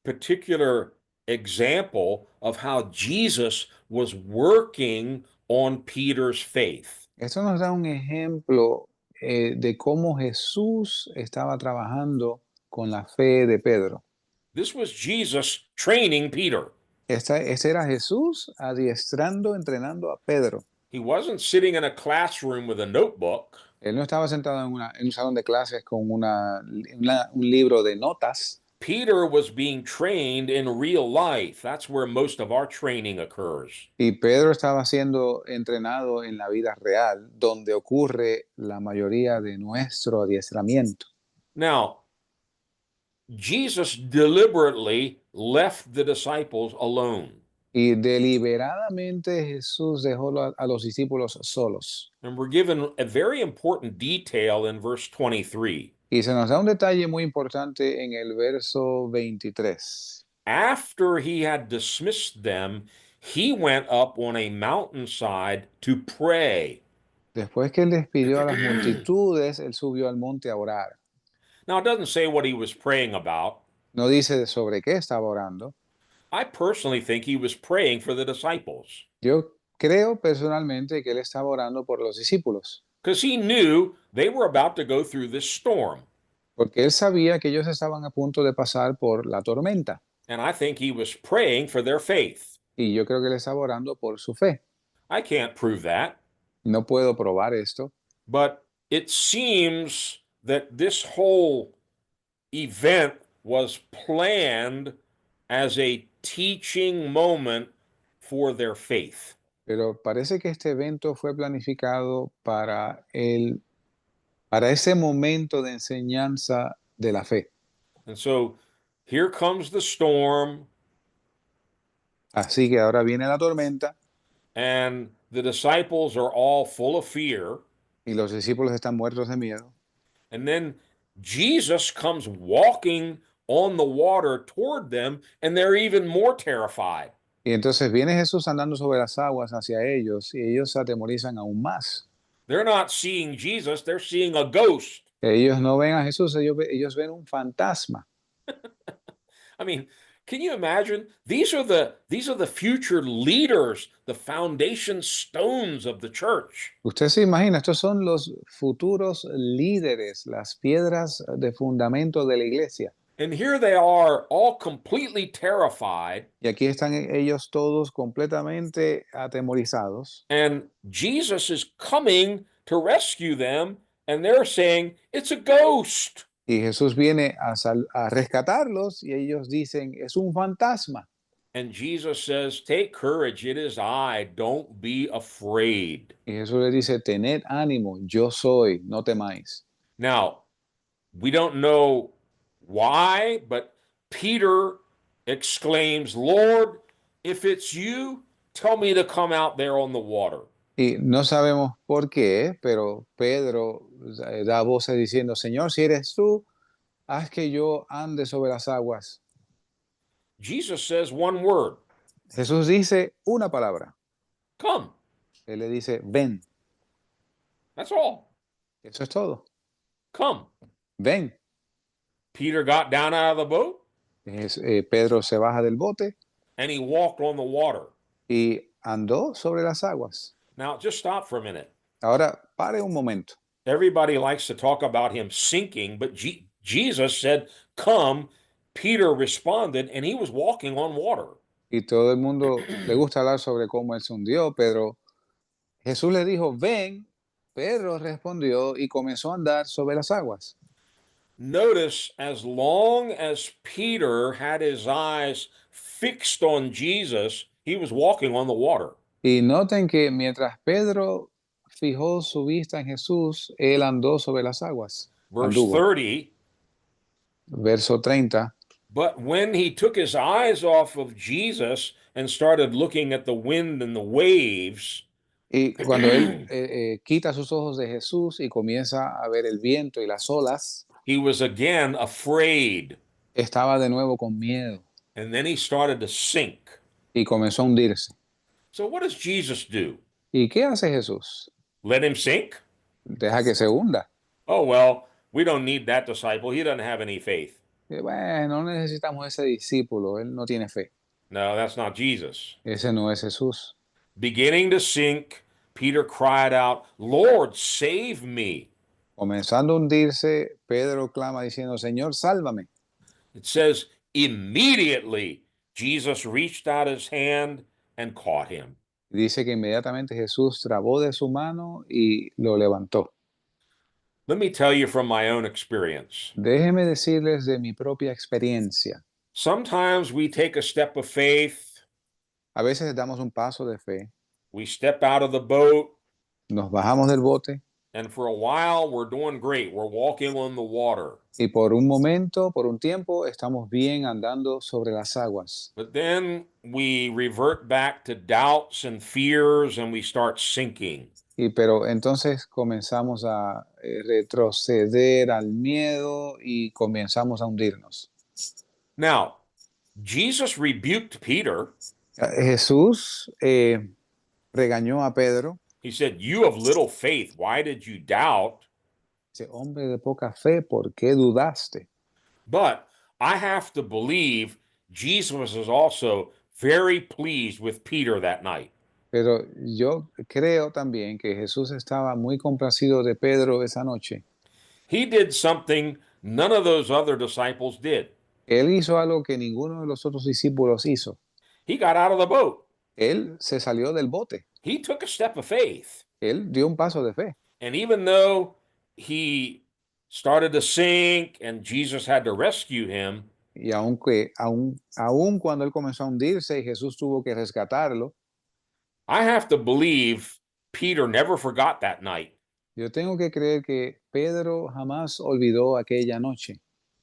particular example of how Jesus was working on Peter's faith. Esto nos da un ejemplo de cómo Jesús estaba trabajando con la fe de Pedro. This was Jesus training Peter. Este era Jesús adiestrando, entrenando a Pedro. He wasn't sitting in a classroom with a notebook. Él no estaba sentado en un salón de clases con un libro de notas. Peter was being trained in real life. That's where most of our training occurs. Y Pedro estaba siendo entrenado en la vida real, donde ocurre la mayoría de nuestro adiestramiento. Now, Jesus deliberately left the disciples alone. Y deliberadamente Jesús dejó a los discípulos solos. And we're given a very important detail in verse 23. Y se nos da un detalle muy importante en el verso 23. After he had dismissed them, he went up on a mountainside to pray. Después que él despidió a las multitudes, él subió al monte a orar. Now, it doesn't say what he was praying about. No dice sobre qué estaba orando. I personally think he was praying for the disciples Yo creo personalmente que él estaba orando por los discípulos, because he knew they were about to go through this storm. porque él sabía que ellos estaban a punto de pasar por la tormenta. And I think he was praying for their faith. Y yo creo que él estaba orando por su fe. I can't prove that, No puedo probar esto, but it seems that this whole event was planned as a teaching moment for their faith. pero parece que este evento fue planificado para ese momento de enseñanza de la fe. And so here comes the storm, Así que ahora viene la tormenta and the disciples are all full of fear. y los discípulos están muertos de miedo. And then Jesus comes walking on the water toward them, and they're even more terrified. Y entonces viene Jesús andando sobre las aguas hacia ellos y ellos se atemorizan aún más. They're not seeing Jesus, they're seeing a ghost. Ellos no ven a Jesús, ellos ven un fantasma. I mean, can you imagine? These are the future leaders, the foundation stones of the church. Usted se imagina, estos son los futuros líderes, las piedras de fundamento de la iglesia. And here they are, all completely terrified. Y aquí están ellos todos completamente atemorizados. And Jesus is coming to rescue them, and they're saying, it's a ghost. Y Jesús viene a rescatarlos y ellos dicen, es un fantasma. And Jesus says, take courage, it is I, don't be afraid. Y Jesús les dice, tened ánimo, yo soy, no temáis. Now, we don't know why, but Peter exclaims, Lord, if it's you, tell me to come out there on the water. Y no sabemos por qué, pero Pedro da voces diciendo, Señor, si eres tú, haz que yo ande sobre las aguas. Jesus says one word, Jesús dice una palabra. come. Él le dice, ven. That's all. Eso es todo. Come. Ven. Peter got down out of the boat Pedro se baja del bote and he walked on the water. y andó sobre las aguas. Now, just stop for a minute. Ahora, pare un momento. Everybody likes to talk about him sinking, but Jesus said, come. Peter responded, and he was walking on water. Y todo el mundo le gusta hablar sobre cómo él se hundió, pero Jesús le dijo, ven. Pedro respondió y comenzó a andar sobre las aguas. Notice, as long as Peter had his eyes fixed on Jesus, he was walking on the water. Y noten que mientras Pedro fijó su vista en Jesús, él andó sobre las aguas. Verse Anduvo. 30, Verso 30. but when he took his eyes off of Jesus and started looking at the wind and the waves, Y cuando él quita sus ojos de Jesús y comienza a ver el viento y las olas, he was again afraid. estaba de nuevo con miedo And then he started to sink. y comenzó a hundirse. So what does Jesus do? ¿Y qué hace Jesús? Let him sink? Deja que se hunda. Oh, well, we don't need that disciple. He doesn't have any faith. Bueno, no necesitamos ese discípulo, él no tiene fe. No, that's not Jesus. Ese no es Jesús. Beginning to sink, Peter cried out, Lord, save me. Comenzando a hundirse, Pedro clama diciendo, Señor, sálvame. It says, immediately Jesus reached out his hand and caught him. Dice que inmediatamente Jesús trabó de su mano y lo levantó. Let me tell you from my own experience. Déjeme decirles de mi propia experiencia. Sometimes we take a step of faith, A veces damos un paso de fe, we step out of the boat, nos bajamos del bote and for a while we're doing great. We're walking on the water. y por un momento, por un tiempo, estamos bien andando sobre las aguas. But then we revert back to doubts and fears and we start sinking. Pero entonces comenzamos a retroceder al miedo y comenzamos a hundirnos. Now, Jesus rebuked Peter. Jesús regañó a Pedro. He said, You have little faith. Why did you doubt? Dice, hombre de poca fe, ¿por qué dudaste? But I have to believe Jesus is also very pleased with Peter that night. Pero yo creo también que Jesús estaba muy complacido de Pedro esa noche. He did something none of those other disciples did. Él hizo algo que ninguno de los otros discípulos hizo. He got out of the boat. Él se salió del bote. He took a step of faith. Él dio un paso de fe. And even though he started to sink and Jesus had to rescue him, Y aun cuando él comenzó a hundirse y Jesús tuvo que rescatarlo, I have to believe Peter never forgot that night. yo tengo que creer que Pedro jamás olvidó aquella noche.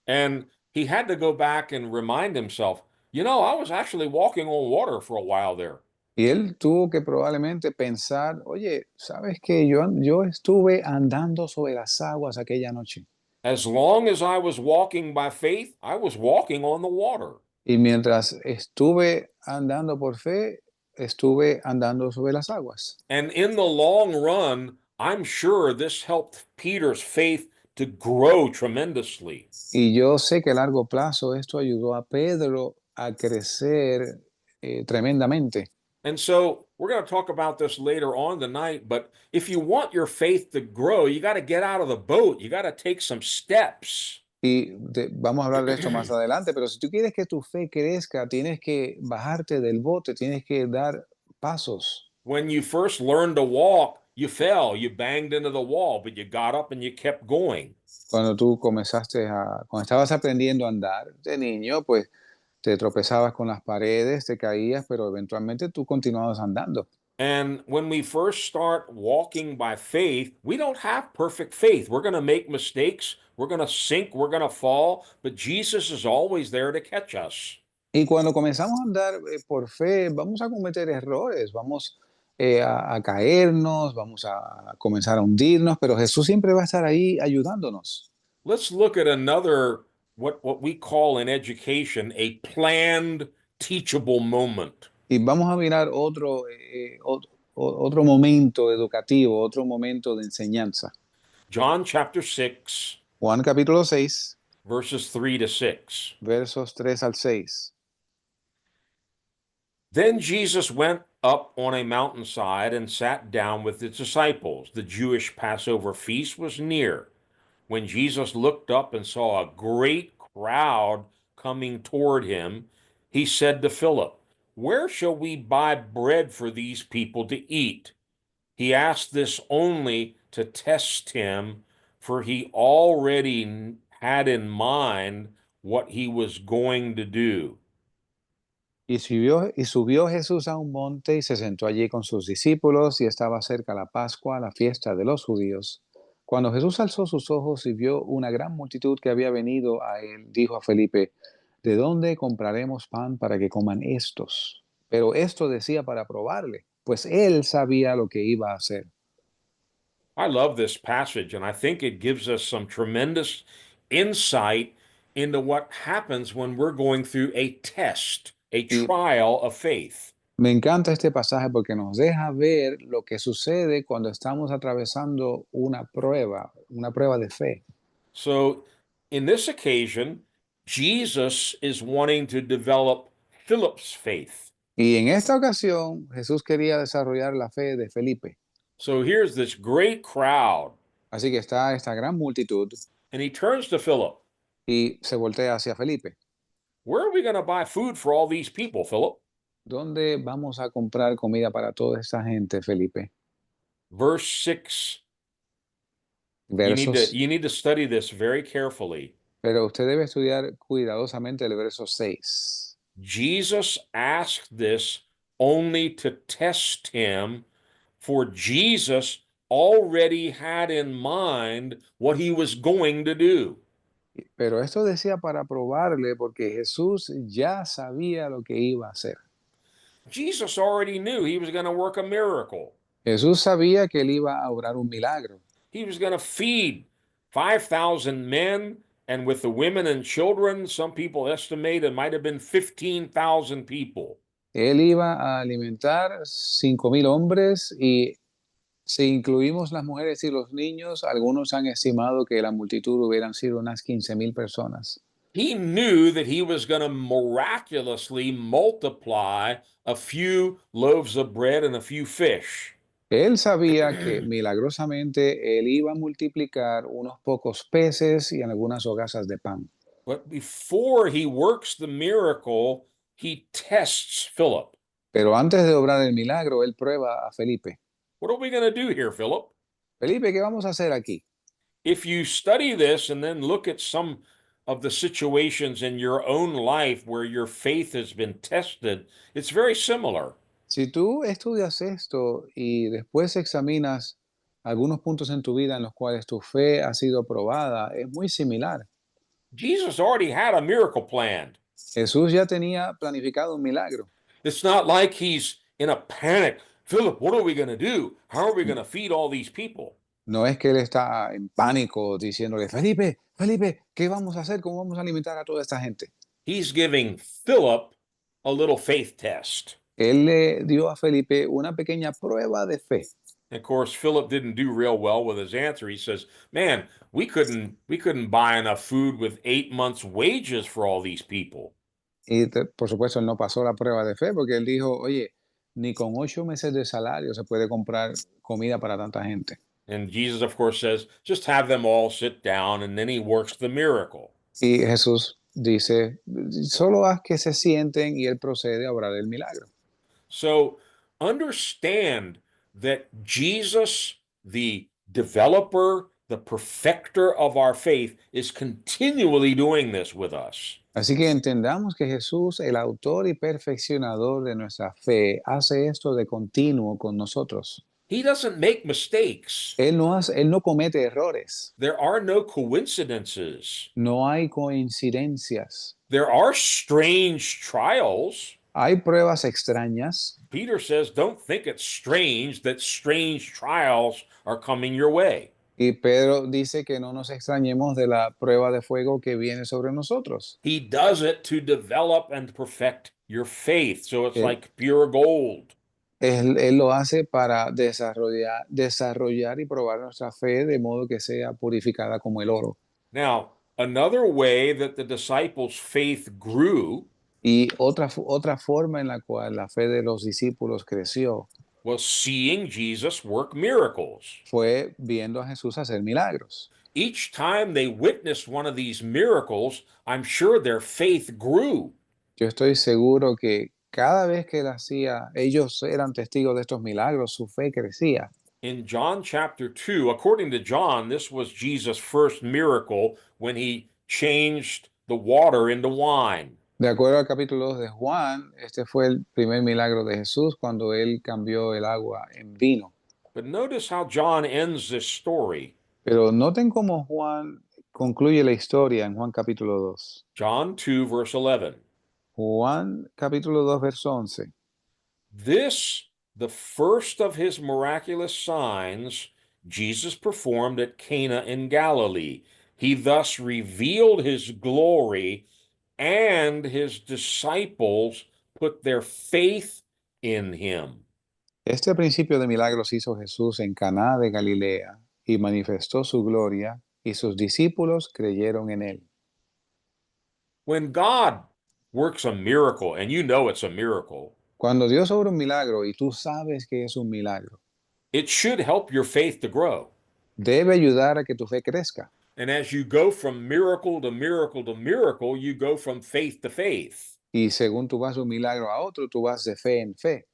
And he had to go back and remind himself, I was actually walking on water for a while there. Y él tuvo que probablemente pensar, oye, ¿sabes qué? Yo estuve andando sobre las aguas aquella noche. As long as I was walking by faith, I was walking on the water. Y mientras estuve andando por fe, estuve andando sobre las aguas. And in the long run, I'm sure this helped Peter's faith to grow tremendously. Y yo sé que a largo plazo esto ayudó a Pedro a crecer tremendamente. And so we're going to talk about this later on tonight, but if you want your faith to grow, you got to get out of the boat. You got to take some steps. Vamos a hablar de esto más adelante, pero si tú quieres que tu fe crezca, tienes que bajarte del bote, tienes que dar pasos. When you first learned to walk, you fell, you banged into the wall, but you got up and you kept going. Cuando estabas aprendiendo a andar de niño, pues te tropezabas con las paredes, te caías, pero eventualmente tú continuabas andando. And when we first start walking by faith, we don't have perfect faith. We're going to make mistakes. We're going to sink. We're going to fall. But Jesus is always there to catch us. Y cuando comenzamos a andar por fe, vamos a cometer errores, vamos a caernos, vamos a comenzar a hundirnos, pero Jesús siempre va a estar ahí ayudándonos. Let's look at another, what we call in education, a planned teachable moment. Y vamos a mirar otro momento educativo, otro momento de enseñanza. John chapter 6, Juan capítulo 6, verses 3 to 6. versos 3 al 6. Then Jesus went up on a mountainside and sat down with his disciples. The Jewish Passover feast was near. When Jesus looked up and saw a great crowd coming toward him, he said to Philip, Where shall we buy bread for these people to eat? He asked this only to test him, for he already had in mind what he was going to do. Y subió Jesús a un monte y se sentó allí con sus discípulos, y estaba cerca la Pascua, la fiesta de los judíos. Cuando Jesús alzó sus ojos y vio una gran multitud que había venido a él, dijo a Felipe, ¿de dónde compraremos pan para que coman estos? Pero esto decía para probarle, pues él sabía lo que iba a hacer. I love this passage, and I think it gives us some tremendous insight into what happens when we're going through a test, a trial of faith. Me encanta este pasaje porque nos deja ver lo que sucede cuando estamos atravesando una prueba de fe. So, in this occasion, Jesus is wanting to develop Philip's faith. Y en esta ocasión, Jesús quería desarrollar la fe de Felipe. So, here's this great crowd, Así que está esta gran multitud and he turns to Philip. y se voltea hacia Felipe. Where are we going to buy food for all these people, Philip? ¿Dónde vamos a comprar comida para toda esta gente, Felipe? Verse 6. Versos, You need to study this very carefully. pero usted debe estudiar cuidadosamente el verso 6. Jesus asked this only to test him, for Jesus already had in mind what he was going to do. Pero esto decía para probarle porque Jesús ya sabía lo que iba a hacer. Jesus already knew he was going to work a miracle. Jesús sabía que él iba a obrar un milagro. He was going to feed 5,000 men, and with the women and children, some people estimate it might have been 15,000 people. Él iba a alimentar 5,000 hombres y si incluimos las mujeres y los niños, algunos han estimado que la multitud hubieran sido unas 15,000 personas. He knew that he was going to miraculously multiply a few loaves of bread and a few fish. Él sabía que milagrosamente él iba a multiplicar unos pocos peces y algunas hogazas de pan. But before he works the miracle, he tests Philip. Pero antes de obrar el milagro, él prueba a Felipe. What are we going to do here, Philip? Felipe, ¿qué vamos a hacer aquí? If you study this and then look at some of the situations in your own life where your faith has been tested, it's very similar. Si tú estudias esto y después examinas algunos puntos en tu vida en los cuales tu fe ha sido probada, es muy similar. Jesus already had a miracle planned. Jesús ya tenía planificado un milagro. It's not like he's in a panic. Philip, what are we going to do? How are we going to feed all these people? No es que él está en pánico diciéndole, Felipe, Felipe, ¿qué vamos a hacer? ¿Cómo vamos a alimentar a toda esta gente? He's giving Philip a little faith test. Él le dio a Felipe una pequeña prueba de fe. And of course, Philip didn't do real well with his answer. He says, "Man, we couldn't buy enough food with 8 months' wages for all these people." Y por supuesto, él no pasó la prueba de fe porque él dijo, oye, ni con 8 meses de salario se puede comprar comida para tanta gente. And Jesus, of course, says, "Just have them all sit down," and then he works the miracle. Y Jesús dice, solo haz que se sienten y él procede a obrar el milagro. So understand that Jesus, the developer, the perfecter of our faith, is continually doing this with us. Así que entendamos que Jesús, el autor y perfeccionador de nuestra fe, hace esto de continuo con nosotros. He doesn't make mistakes. Él no comete errores. There are no coincidences. No hay coincidencias. There are strange trials. Hay pruebas extrañas. Peter says, don't think it's strange that strange trials are coming your way. Y Pedro dice que no nos extrañemos de la prueba de fuego que viene sobre nosotros. He does it to develop and perfect your faith. So it's Yeah. like pure gold. Él lo hace para desarrollar y probar nuestra fe de modo que sea purificada como el oro. Now, another way that the disciples' faith grew Y otra forma en la cual la fe de los discípulos creció was seeing Jesus work miracles. fue viendo a Jesús hacer milagros. Each time they witnessed one of these miracles, I'm sure their faith grew. Yo estoy seguro que cada vez que él hacía, ellos eran testigos de estos milagros, su fe crecía. In John chapter 2, according to John, this was Jesus' first miracle when he changed the water into wine. De acuerdo al capítulo 2 de Juan, este fue el primer milagro de Jesús cuando él cambió el agua en vino. But notice how John ends this story. Pero noten cómo Juan concluye la historia en Juan capítulo 2. John 2, verse 11. Juan capítulo 2, verso 11. This, the first of his miraculous signs, Jesus performed at Cana in Galilee. He thus revealed his glory, and his disciples put their faith in him. Este principio de milagros hizo Jesús en Caná de Galilea y manifestó su gloria, y sus discípulos creyeron en él. When God works a miracle, and you know it's a miracle, Cuando Dios obra un milagro y tú sabes que es un milagro, it should help your faith to grow. debe ayudar a que tu fe crezca. And as you go from miracle to miracle to miracle, you go from faith to faith. Y según tú vas de un milagro a otro, tú vas de fe en fe.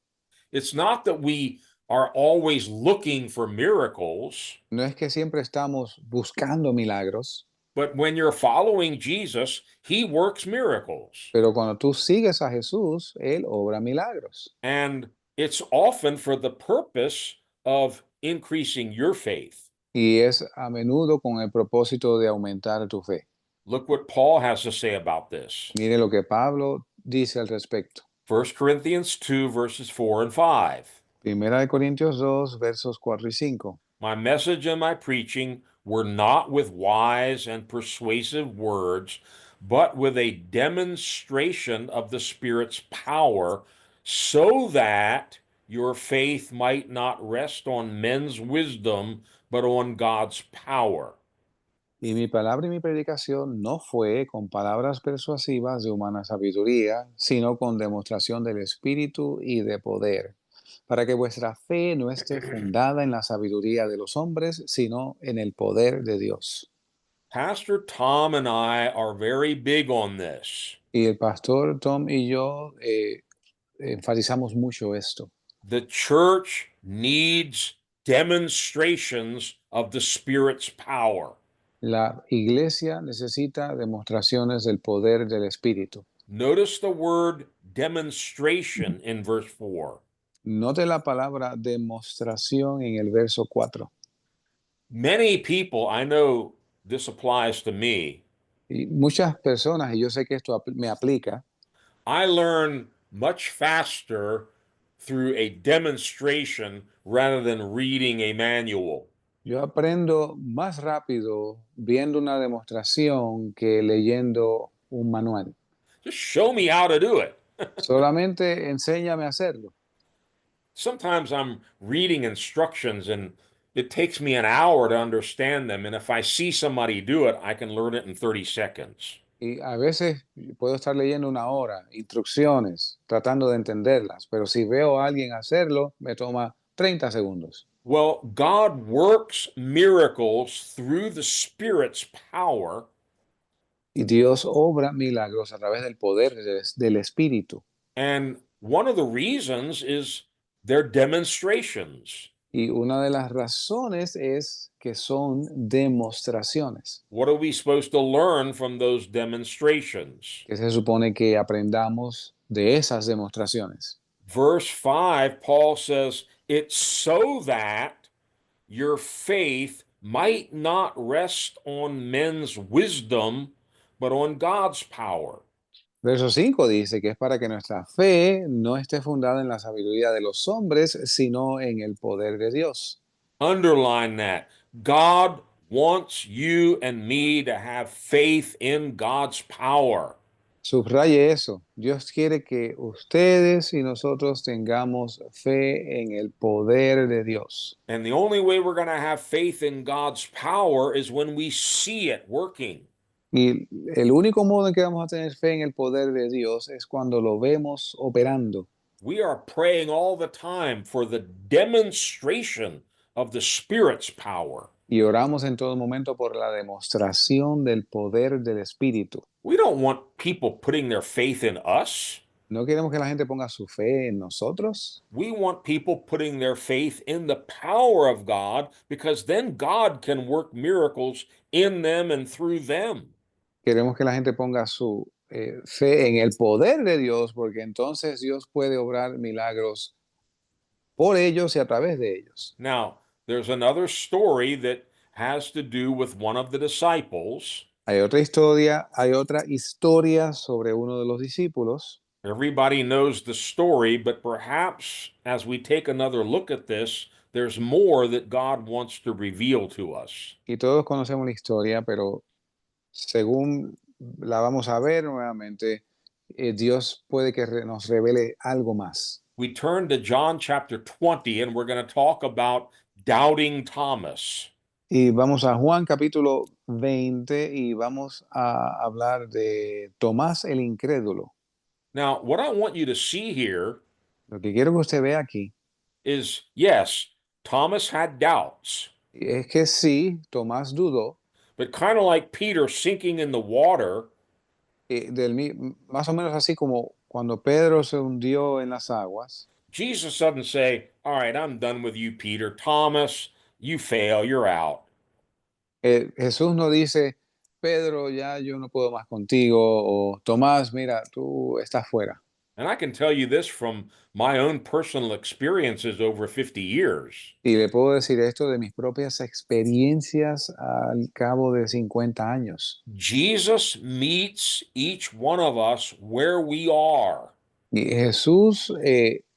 It's not that we are always looking for miracles, No es que siempre estamos buscando milagros, but when you're following Jesus, he works miracles. pero cuando tú sigues a Jesús, Él obra milagros. And it's often for the purpose of increasing your faith. Y es a menudo con el propósito de aumentar tu fe. Look what Paul has to say about this. Mire lo que Pablo dice al respecto. 1 Corinthians 2, verses 4 and 5. Primera de Corintios 2, versos 4 y 5. My message and my preaching were not with wise and persuasive words, but with a demonstration of the Spirit's power, so that your faith might not rest on men's wisdom, but on God's power. Y mi palabra y mi predicación no fue con palabras persuasivas de humana sabiduría, sino con demostración del Espíritu y de poder, para que vuestra fe no esté fundada en la sabiduría de los hombres, sino en el poder de Dios. Pastor Tom and I are very big on this. Y el pastor Tom y yo enfatizamos mucho esto. The church needs demonstrations of the Spirit's power. La iglesia necesita demostraciones del poder del Espíritu. Notice the word demonstration in verse 4. Note la palabra demostración en el verso 4. Many people, I know this applies to me, Y muchas personas, y yo sé que esto me aplica, I learn much faster through a demonstration rather than reading a manual. yo aprendo más rápido viendo una demostración que leyendo un manual. Just show me how to do it. Solamente enséñame a hacerlo. Sometimes I'm reading instructions and it takes me an hour to understand them. And if I see somebody do it, I can learn it in 30 seconds. Y a veces puedo estar leyendo una hora, instrucciones, tratando de entenderlas, pero si veo a alguien hacerlo, me toma 30 segundos. Well, God works miracles through the Spirit's power, Y Dios obra milagros a través del poder del Espíritu. and one of the reasons is their demonstrations. Y una de las razones es que son demostraciones, What are we supposed to learn from those demonstrations? que se supone que aprendamos de esas demostraciones. Verse 5, Paul says, it's so that your faith might not rest on men's wisdom, but on God's power. Verso 5 dice que es para que nuestra fe no esté fundada en la sabiduría de los hombres, sino en el poder de Dios. Underline that. God wants you and me to have faith in God's power. Subraye eso. Dios quiere que ustedes y nosotros tengamos fe en el poder de Dios. And the only way we're going to have faith in God's power is when we see it working. Y el único modo en que vamos a tener fe en el poder de Dios es cuando lo vemos operando. We are praying all the time for the demonstration of the Spirit's power. Y oramos en todo momento por la demostración del poder del Espíritu. We don't want people putting their faith in us. No queremos que la gente ponga su fe en nosotros. We want people putting their faith in the power of God, because then God can work miracles in them and through them. Queremos que la gente ponga su fe en el poder de Dios, porque entonces Dios puede obrar milagros por ellos y a través de ellos. Now, there's another story that has to do with one of the disciples. Hay otra historia sobre uno de los discípulos. Everybody knows the story, but perhaps as we take another look at this, there's more that God wants to reveal to us. Y todos conocemos la historia, pero según la vamos a ver nuevamente, Dios puede que nos revele algo más. we turn to John chapter 20 and we're going to talk about doubting Thomas. Y vamos a Juan capítulo 20 y vamos a hablar de Tomás el incrédulo. Now, what I want you to see here Lo que quiero que usted vea aquí is, yes, Thomas had doubts, es que sí, Tomás dudó, but kind of like Peter sinking in the water, más o menos así como cuando Pedro se hundió en las aguas. Jesus doesn't say, all right, I'm done with you, Peter. Thomas, you fail, you're out. Jesús no dice, Pedro, ya yo no puedo más contigo, o Tomás, mira, tú estás fuera. And I can tell you this from my own personal experiences over 50 years. Y le puedo decir esto de mis propias experiencias al cabo de 50 años. Jesus meets each one of us where we are. Y Jesús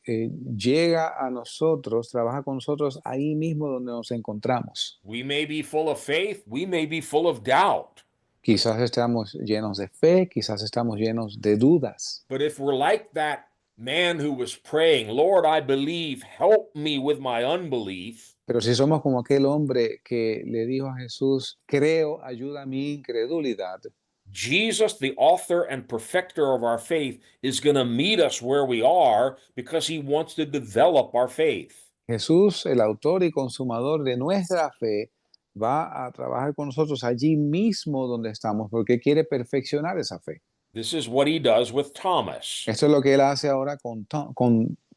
llega a nosotros, trabaja con nosotros ahí mismo donde nos encontramos. We may be full of faith, we may be full of doubt. Quizás estamos llenos de fe, quizás estamos llenos de dudas. But if we're like that man who was praying, Lord, I believe, help me with my unbelief, Pero si somos como aquel hombre que le dijo a Jesús, creo, ayuda a mi incredulidad, Jesus, the author and perfecter of our faith, is going to meet us where we are because he wants to develop our faith. Jesús, el autor y consumador de nuestra fe, va a trabajar con nosotros allí mismo donde estamos porque quiere perfeccionar esa fe. This is what he does with Thomas. Esto es lo que él hace ahora con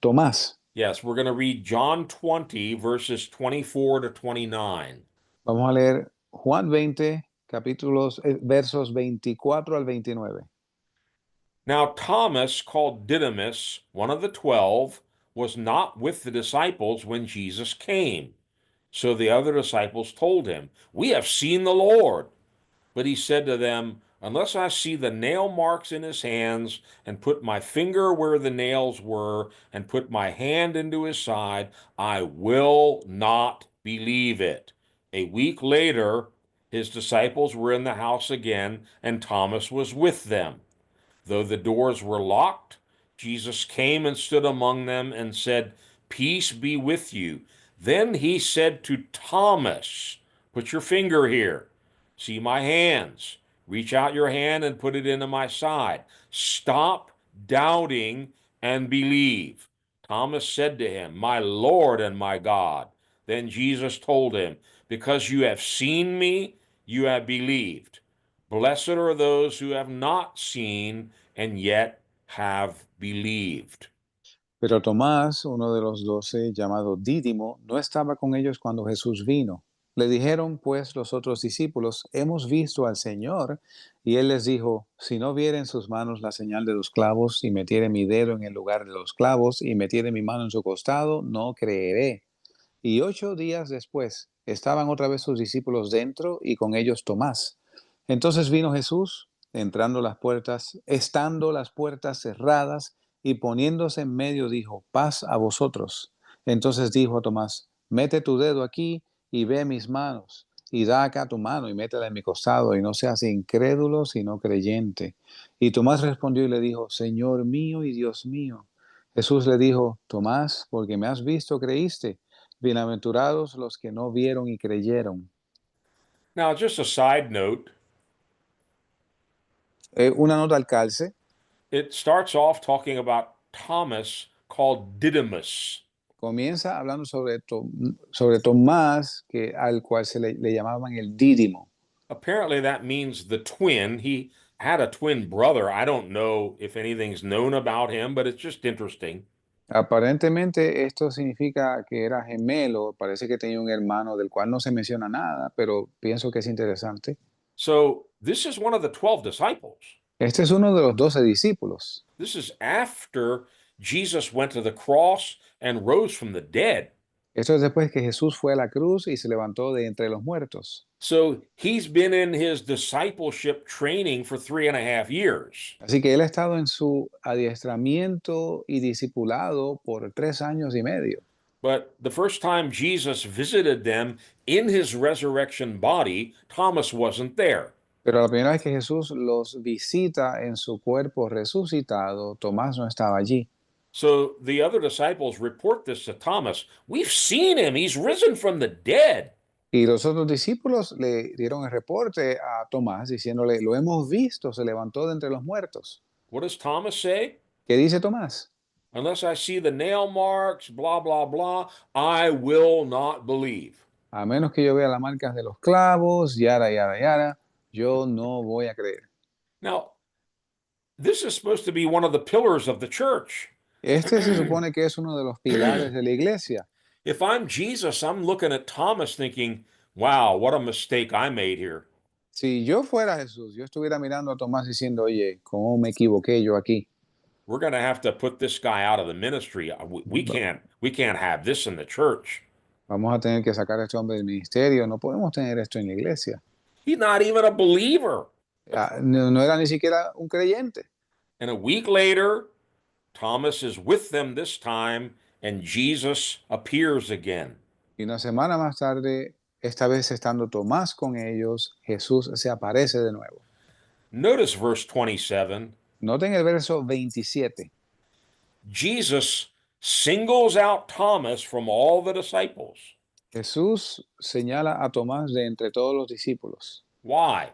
Tomás. Yes, we're going to read John 20, verses 24 to 29. Vamos a leer Juan 20, versos 24 al 29. Now, Thomas, called Didymus, one of the 12, was not with the disciples when Jesus came. So the other disciples told him, "We have seen the Lord." But he said to them, "Unless I see the nail marks in his hands, and put my finger where the nails were, and put my hand into his side, I will not believe it." A week later, his disciples were in the house again, and Thomas was with them. Though the doors were locked, Jesus came and stood among them and said, "Peace be with you." Then he said to Thomas, "Put your finger here. See my hands. Reach out your hand and put it into my side. Stop doubting and believe." Thomas said to him, "My Lord and my God." Then Jesus told him, "Because you have seen me, you have believed. Blessed are those who have not seen and yet have believed." Pero Tomás, uno de los 12, llamado Dídimo, no estaba con ellos cuando Jesús vino. Le dijeron, pues, los otros discípulos, hemos visto al Señor. Y él les dijo, si no viere en sus manos la señal de los clavos, y metiere mi dedo en el lugar de los clavos, y metiere mi mano en su costado, no creeré. Y 8 días después, estaban otra vez sus discípulos dentro, y con ellos Tomás. Entonces vino Jesús, estando las puertas cerradas, y poniéndose en medio dijo, paz a vosotros. Entonces dijo a Tomás, mete tu dedo aquí y ve mis manos, y da acá tu mano y métela en mi costado, y no seas incrédulo, sino creyente. Y Tomás respondió y le dijo, Señor mío y Dios mío. Jesús le dijo, Tomás, porque me has visto, creíste. Bienaventurados los que no vieron y creyeron. Now, just a side note, Una nota al calce. it starts off talking about Thomas called Didymus. Comienza hablando sobre Tomás, al cual se le llamaban el Dídimo. Apparently, that means the twin. He had a twin brother. I don't know if anything's known about him, but it's just interesting. Aparentemente esto significa que era gemelo, parece que tenía un hermano del cual no se menciona nada, pero pienso que es interesante. So, this is one of the 12 disciples. Este es uno de los 12 discípulos. This is after Jesus went to the cross and rose from the dead. Esto es después que Jesús fue a la cruz y se levantó de entre los muertos. So he's been in his discipleship training for 3.5 years. Así que él ha estado en su adiestramiento y discipulado por 3 años y medio. But the first time Jesus visited them in his resurrection body, Thomas wasn't there. Pero la primera vez que Jesús los visita en su cuerpo resucitado, Tomás no estaba allí. So the other disciples report this to Thomas. We've seen him. He's risen from the dead. Y los otros discípulos le dieron el reporte a Tomás diciéndole, lo hemos visto, se levantó de entre los muertos. What does Thomas say? ¿Qué dice Tomás? Unless I see the nail marks, blah, blah, blah, I will not believe. A menos que yo vea las marcas de los clavos, yara, yara, yara, yo no voy a creer. Now, this is supposed to be one of the pillars of the church. Este se supone que es uno de los pilares de la iglesia. If I'm Jesus, I'm looking at Thomas thinking, wow, what a mistake I made here. Si yo fuera Jesús, yo estuviera mirando a Tomás diciendo, oye, ¿cómo me equivoqué yo aquí? We're going to have to put this guy out of the ministry. We can't have this in the church. Vamos a tener que sacar a este hombre del ministerio, no podemos tener esto en la iglesia. He's not even a believer. No era ni siquiera un creyente. And a week later, Thomas is with them this time, and Jesus appears again. Y una semana más tarde, esta vez estando Tomás con ellos, Jesús se aparece de nuevo. Notice verse 27. Noten el verso 27. Jesus singles out Thomas from all the disciples. Jesús señala a Tomás de entre todos los discípulos. Why?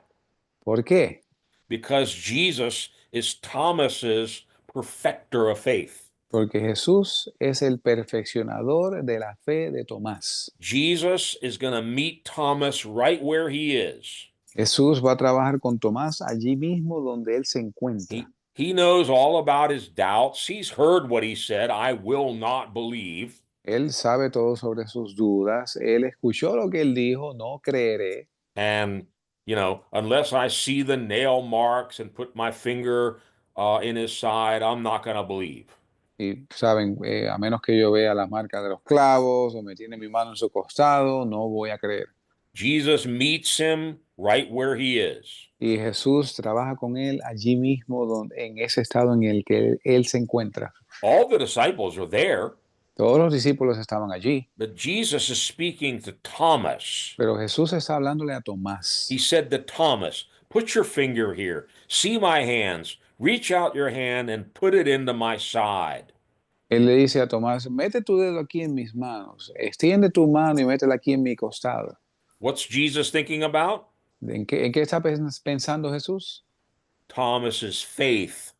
¿Por qué? Because Jesus is Thomas's perfecter of faith. Porque Jesús es el perfeccionador de la fe de Tomás. Jesus is going to meet Thomas right where he is. Jesús va a trabajar con Tomás allí mismo donde él se encuentra. He knows all about his doubts. He's heard what he said, I will not believe. Él sabe todo sobre sus dudas. Él escuchó lo que él dijo, no creeré. And, you know, unless I see the nail marks and put my finger in his side, I'm not going to believe. Y saben, a menos que yo vea las marcas de los clavos o me tiene mi mano en su costado, no voy a creer. Jesus meets him right where he is. Y Jesús trabaja con él allí mismo, en ese estado en el que él se encuentra. All the disciples are there, Todos los discípulos estaban allí, but Jesus is speaking to Thomas. pero Jesús está hablándole a Tomás. He said to Thomas, put your finger here, see my hands, reach out your hand and put it into my side. Él le dice a Tomás, mete tu dedo aquí en mis manos, extiende tu mano y métela aquí en mi costado. What's Jesus thinking about? En qué está pensando Jesús? Thomas's faith.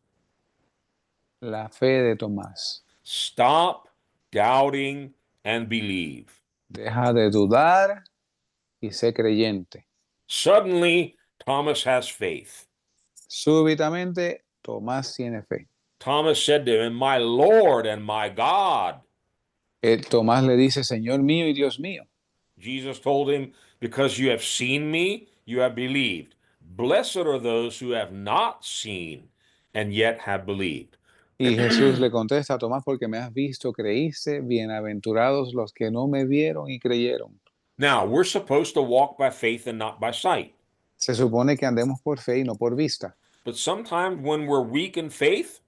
La fe de Tomás. Stop doubting and believe. Deja de dudar y sé creyente. Suddenly, Thomas has faith. Súbitamente, Tomás tiene fe. Thomas said to him, my Lord and my God. Tomás le dice, Señor mío y Dios mío. Jesus told him, because you have seen me, you have believed. Blessed are those who have not seen and yet have believed. Y Jesús le contesta a Tomás, porque me has visto, creíste, bienaventurados los que no me vieron y creyeron. Now, we're supposed to walk by faith and not by sight. Se supone que andemos por fe y no por vista. But sometimes when we're weak in faith,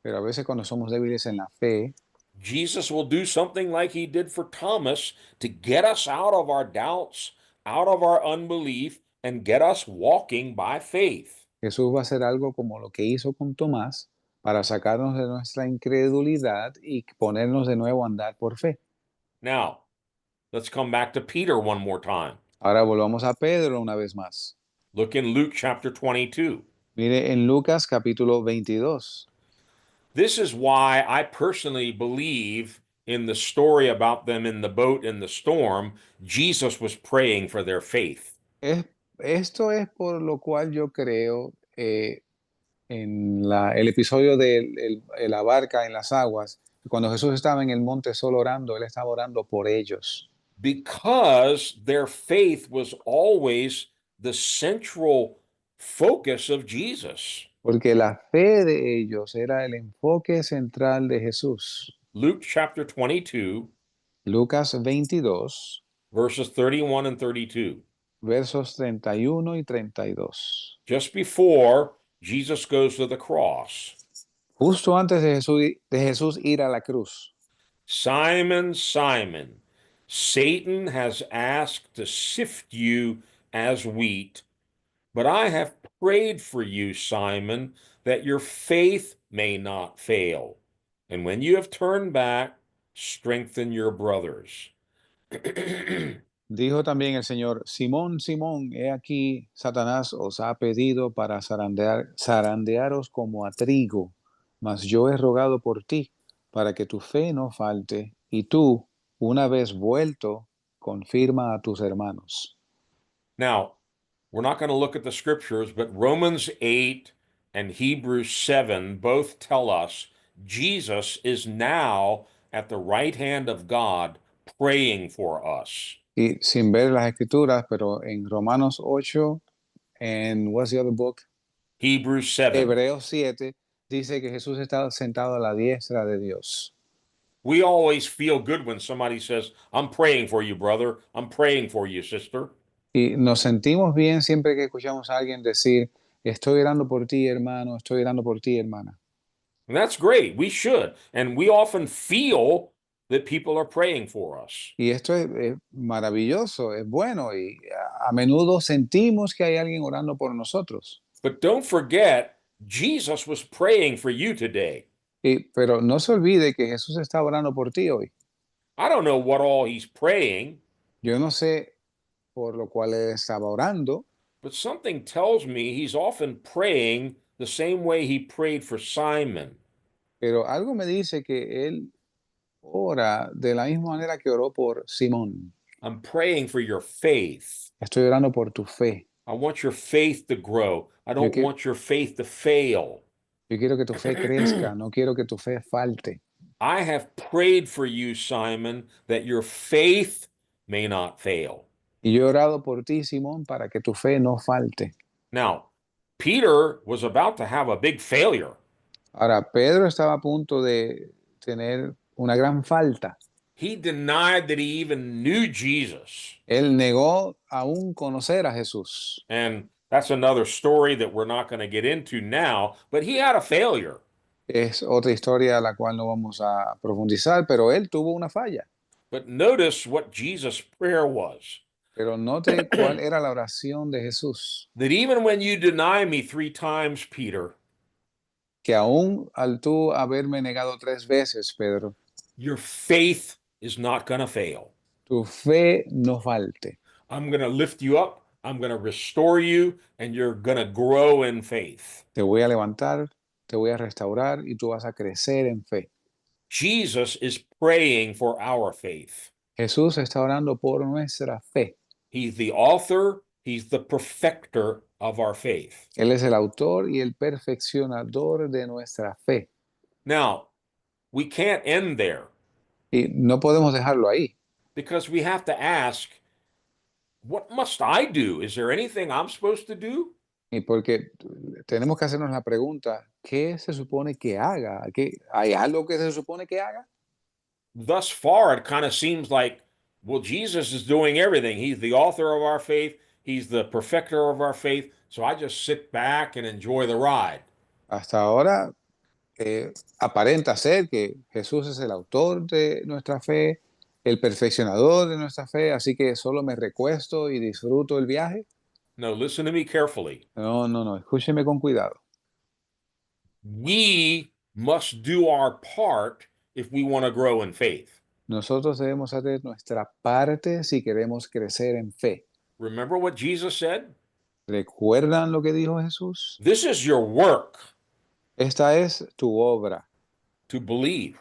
Pero a veces cuando somos débiles en la fe, Jesus will do something like he did for Thomas to get us out of our doubts, out of our unbelief, and get us walking by faith. Jesús va a hacer algo como lo que hizo con Tomás para sacarnos de nuestra incredulidad y ponernos de nuevo a andar por fe. Now, let's come back to Peter one more time. Ahora volvamos a Pedro una vez más. Look in Luke chapter 22. Mire en Lucas capítulo 22. This is why I personally believe in the story about them in the boat in the storm, Jesus was praying for their faith. Esto es por lo cual yo creo en el episodio de la barca en las aguas, cuando Jesús estaba en el monte solo orando, él estaba orando por ellos. Because their faith was always the central focus of Jesus. Porque la fe de ellos era el enfoque central de Jesús. Luke chapter 22, Lucas 22, verses 31 and 32. versos 31 y 32. Just before Jesus goes to the cross. Justo antes de Jesús ir a la cruz. Simon, Simon, Satan has asked to sift you as wheat, but I have prayed for you, Simon, that your faith may not fail. And when you have turned back, strengthen your brothers. Dijo también el Señor, Simón, Simón, he aquí, Satanás os ha pedido para zarandearos como a trigo, mas yo he rogado por ti, para que tu fe no falte, y tú, una vez vuelto, confirma a tus hermanos. Now, we're not going to look at the scriptures, but Romans 8 and Hebrews 7 both tell us Jesus is now at the right hand of God praying for us. Y sin ver las escrituras, pero en Romanos 8, en what's the other book? Hebrews 7. Hebreos 7, dice que Jesús está sentado a la diestra de Dios. We always feel good when somebody says, I'm praying for you, brother. I'm praying for you, sister. Y nos sentimos bien siempre que escuchamos a alguien decir, estoy orando por ti, hermano, estoy orando por ti, hermana. And that's great. We should. And we often feel that people are praying for us. Y esto es maravilloso, es bueno, y a menudo sentimos que hay alguien orando por nosotros. But don't forget, Jesus was praying for you today. Pero no se olvide que Jesús está orando por ti hoy. I don't know what all he's praying, Yo no sé por lo cual él estaba orando, but something tells me he's often praying the same way he prayed for Simon. pero algo me dice que él ora de la misma manera que oró por Simón. I'm praying for your faith. Estoy orando por tu fe. I want your faith to grow. I don't que- want your faith to fail. Yo quiero que tu fe crezca, no quiero que tu fe falte. I have prayed for you, Simon, that your faith may not fail. Y yo he orado por ti, Simón, para que tu fe no falte. Now, Peter was about to have a big failure. Ahora, Pedro estaba a punto de tener una gran falta. He denied that he even knew Jesus. Él negó aún conocer a Jesús. And that's another story that we're not going to get into now, but he had a failure. Es otra historia a la cual no vamos a profundizar, pero él tuvo una falla. But notice what Jesus' prayer was. Pero note cuál era la oración de Jesús. That even when you deny me 3 times, Peter, Que aún al tú haberme negado 3 veces, Pedro, your faith is not going to fail. tu fe no falte. I'm going to lift you up. I'm going to restore you, and you're going to grow in faith. Te voy a levantar, te voy a restaurar y tú vas a crecer en fe. Jesus is praying for our faith. Jesús está orando por nuestra fe. He's the author, he's the perfecter of our faith. Él es el autor y el perfeccionador de nuestra fe. Now, we can't end there Y no podemos dejarlo ahí, because we have to ask, what must I do? Is there anything I'm supposed to do? y porque tenemos que hacernos la pregunta, ¿qué se supone que haga? ¿Hay algo que se supone que haga? Thus far, it kind of seems like, well, Jesus is doing everything. He's the author of our faith, he's the perfecter of our faith. So I just sit back and enjoy the ride. Hasta ahora aparenta ser que Jesús es el autor de nuestra fe, el perfeccionador de nuestra fe, así que solo me recuesto y disfruto el viaje. No, listen to me carefully. No, escúcheme con cuidado. We must do our part if we want to grow in faith. Nosotros debemos hacer nuestra parte si queremos crecer en fe. Remember what Jesus said? ¿Recuerdan lo que dijo Jesús? This is your work Esta es tu obra, to believe.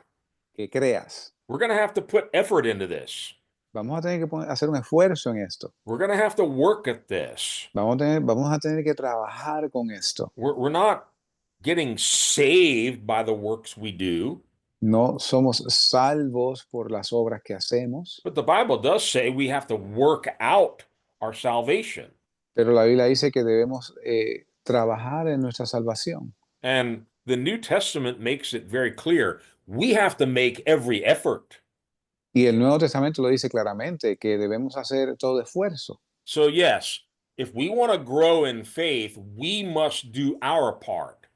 que creas. We're going to have to put effort into this. Vamos a tener que hacer un esfuerzo en esto. We're going to have to work at this. Vamos a tener que trabajar con esto. We're not getting saved by the works we do, No somos salvos por las obras que hacemos, but the Bible does say we have to work out our salvation. pero la Biblia dice que debemos trabajar en nuestra salvación. And the New Testament makes it very clear. We have to make every effort. Y el Nuevo Testamento lo dice claramente, que debemos hacer todo esfuerzo. So, yes, if we want to grow in faith, we must do our part.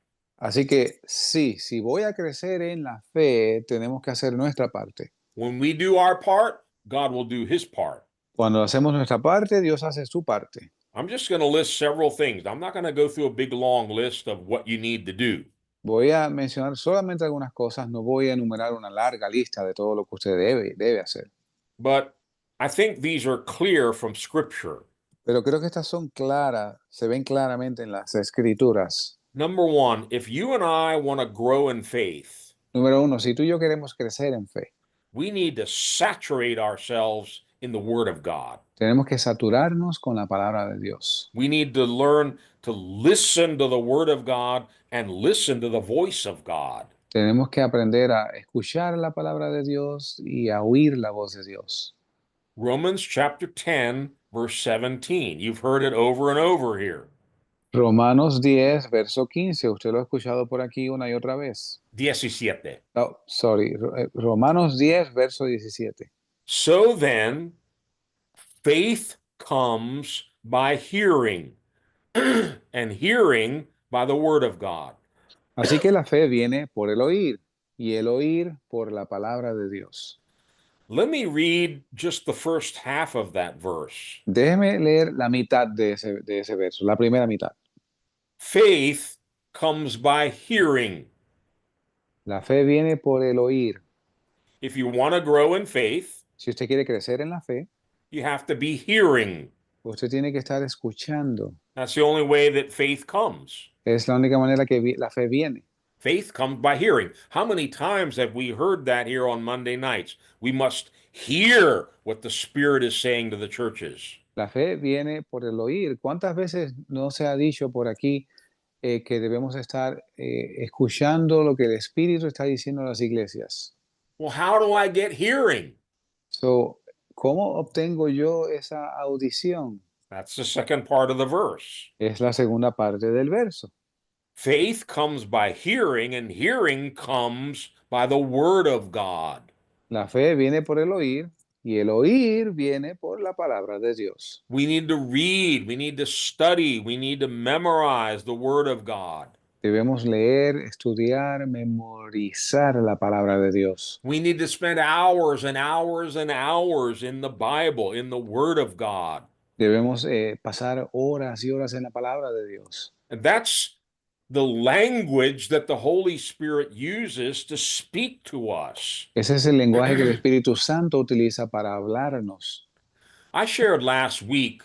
Así que sí, si voy a crecer en la fe, tenemos que hacer nuestra parte. When we do our part, God will do his part. Cuando hacemos nuestra parte, Dios hace su parte. I'm just going to list several things. I'm not going to go through a big long list of what you need to do. Voy a mencionar solamente algunas cosas, no voy a enumerar una larga lista de todo lo que usted debe hacer. but I think these are clear from Scripture. Pero creo que estas son claras, se ven claramente en las escrituras. Number one, if you and I want to grow in faith, Número uno, si tú y yo queremos crecer en fe, we need to saturate ourselves in the Word of God. tenemos que saturarnos con la palabra de Dios. We need to learn to listen to the Word of God and listen to the voice of God. Tenemos que aprender a escuchar la palabra de Dios y a oír la voz de Dios. Romans chapter 10, verse 17. You've heard it over and over here. Romanos 10, verso 15. Usted lo ha escuchado por aquí una y otra vez. 17. Oh, sorry. Romanos 10, verso 17. So then, faith comes by hearing, and hearing by the Word of God. Así que la fe viene por el oír y el oír por la palabra de Dios. Let me read just the first half of that verse. Déjeme leer la mitad de ese verso, la primera mitad. Faith comes by hearing. La fe viene por el oír. If you want to grow in faith, Si usted quiere crecer en la fe, you have to be hearing. usted tiene que estar escuchando. That's the only way that faith comes. Es la única manera que la fe viene. Faith comes by hearing. How many times have we heard that here on Monday nights? We must hear what the Spirit is saying to the churches. La fe viene por el oír. ¿Cuántas veces no se ha dicho por aquí que debemos estar escuchando lo que el Espíritu está diciendo a las iglesias? Well, how do I get hearing? So, ¿cómo obtengo yo esa audición? That's the second part of the verse. Es la segunda parte del verso. Faith comes by hearing, and hearing comes by the Word of God. La fe viene por el oír y el oír viene por la palabra de Dios. We need to read, we need to study, we need to memorize the Word of God. Debemos leer, estudiar, memorizar la palabra de Dios. We need to spend hours and hours and hours in the Bible, in the Word of God. Debemos pasar horas y horas en la palabra de Dios. And that's the language that the Holy Spirit uses to speak to us. Ese es el lenguaje que el Espíritu Santo utiliza para hablarnos. I shared last week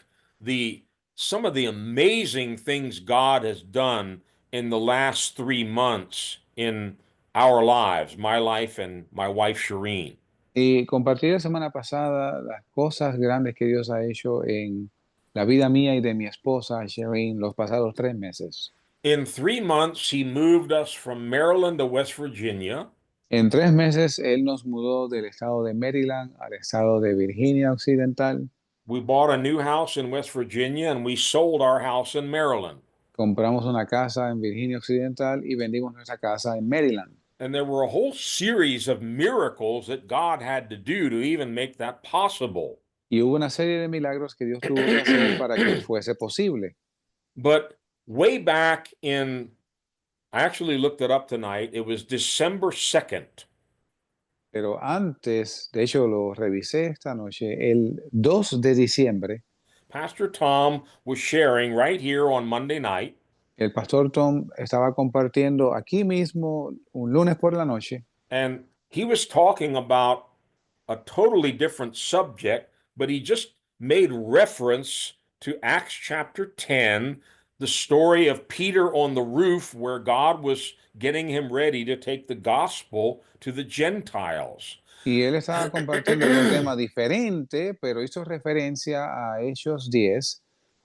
some of the amazing things God has done in the last 3 months in our lives, my life and my wife Shireen. Y compartí la semana pasada las cosas grandes que Dios ha hecho en la vida mía y de mi esposa, Shireen, los pasados 3 meses. In 3 months, he moved us from Maryland to West Virginia. En 3 meses, Él nos mudó del estado de Maryland al estado de Virginia Occidental. We bought a new house in West Virginia and we sold our house in Maryland. Compramos una casa en Virginia Occidental y vendimos nuestra casa en Maryland. And there were a whole series of miracles that God had to do to even make that possible. Y hubo una serie de milagros que Dios tuvo que hacer para que fuese posible. But way back in, I actually looked it up tonight, it was December 2nd. Pero antes, de hecho lo revisé esta noche, el 2 de diciembre, Pastor Tom was sharing right here on Monday night. el pastor Tom estaba compartiendo aquí mismo un lunes por la noche And he was talking about a totally different subject, but he just made reference to Acts chapter 10, the story of Peter on the roof, where God was getting him ready to take the gospel to the Gentiles. y él estaba compartiendo un tema diferente, pero hizo referencia a Hechos 10,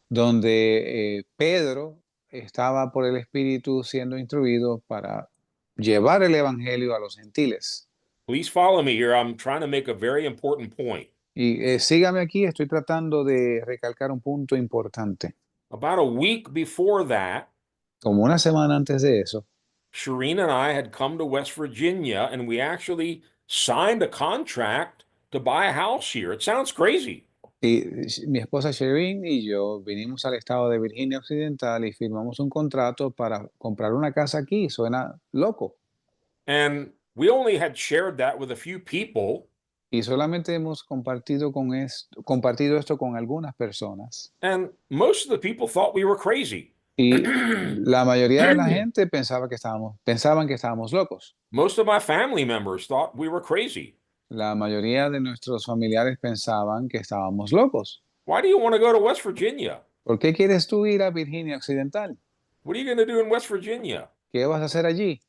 donde Pedro estaba por el Espíritu siendo instruido para llevar el Evangelio a los gentiles. Please follow me here. I'm trying to make a very important point. Y sígame aquí, estoy tratando de recalcar un punto importante. About a week before that, Como una semana antes de eso, Shireen and I had come to West Virginia and we actually signed a contract to buy a house here. It sounds crazy. y mi esposa Shireen y yo vinimos al estado de Virginia Occidental y firmamos un contrato para comprar una casa aquí. Suena loco. And we only had shared that with a few people. Y solamente hemos compartido esto con algunas personas. And most of the people thought we were crazy. Y la mayoría de la gente pensaban que estábamos locos. Most of my family members thought we were crazy. La mayoría de nuestros familiares pensaban que estábamos locos. Why do you want to go to West Virginia? ¿Por qué quieres tú ir a Virginia Occidental? What are you going to do in West Virginia? ¿Qué vas a hacer allí?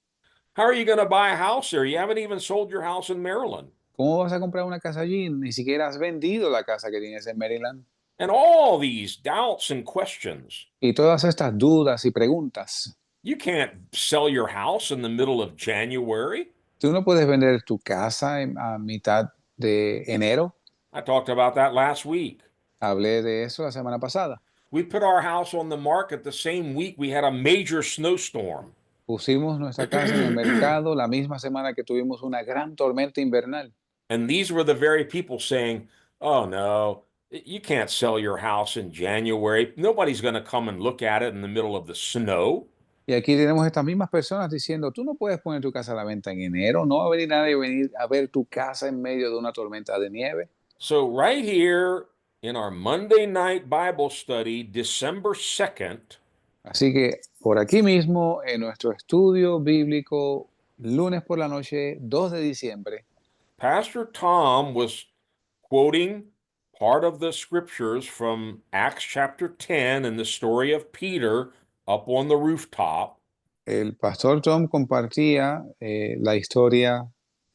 How are you going to buy a house there? You haven't even sold your house in Maryland. ¿Cómo vas a comprar una casa allí? Ni siquiera has vendido la casa que tienes en Maryland. And all these doubts and questions. Y todas estas dudas y preguntas. You can't sell your house in the middle of January. Tú no puedes vender tu casa a mitad de enero. I talked about that last week. Hablé de eso la semana pasada. We put our house on the market the same week we had a major snowstorm. Pusimos nuestra casa en el mercado la misma semana que tuvimos una gran tormenta invernal. And these were the very people saying, oh no, you can't sell your house in January. Nobody's going to come and look at it in the middle of the snow. Y aquí tenemos estas mismas personas diciendo, tú no puedes poner tu casa a la venta en enero, no va a venir nadie a ver tu casa en medio de una tormenta de nieve. So right here in our Monday night Bible study, December 2nd, Así que por aquí mismo, en nuestro estudio bíblico, lunes por la noche, 2 de diciembre, Pastor Tom was quoting part of the scriptures from Acts chapter 10 and the story of Peter up on the rooftop. el pastor Tom compartía la historia,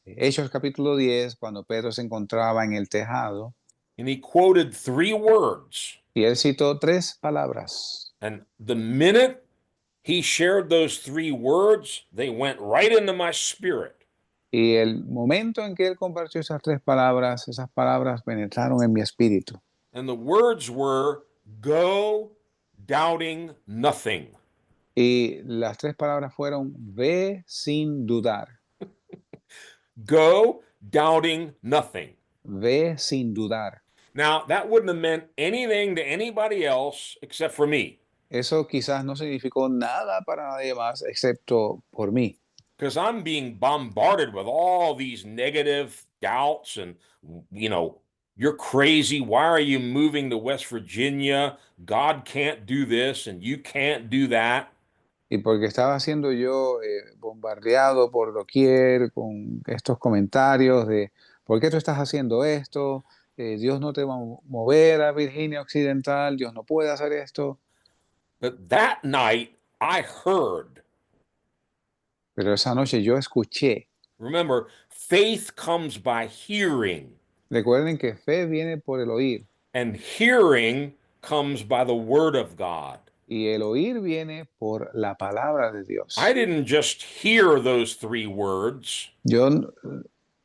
Hechos capítulo 10, cuando Pedro se encontraba en el tejado, And he quoted 3 words. y él citó 3 palabras. And the minute he shared those 3 words, they went right into my spirit. Y el momento en que él compartió esas 3 palabras, esas palabras penetraron en mi espíritu. And the words were, go doubting nothing. Y las 3 palabras fueron, ve sin dudar, Go doubting nothing. ve sin dudar. Now, that wouldn't have meant anything to anybody else except for me, Eso quizás no significó nada para nadie más excepto por mí. because I'm being bombarded with all these negative doubts and, you know, you're crazy. Why are you moving to West Virginia? God can't do this and you can't do that. Y porque estaba siendo yo bombardeado por doquier con estos comentarios de ¿por qué tú estás haciendo esto? Dios no te va a mover a Virginia Occidental, Dios no puede hacer esto. But that night, I heard. Pero esa noche yo escuché. Remember, faith comes by hearing, Recuerden que fe viene por el oír and hearing comes by the word of God. y el oír viene por la palabra de Dios. I didn't just hear those 3 words. Yo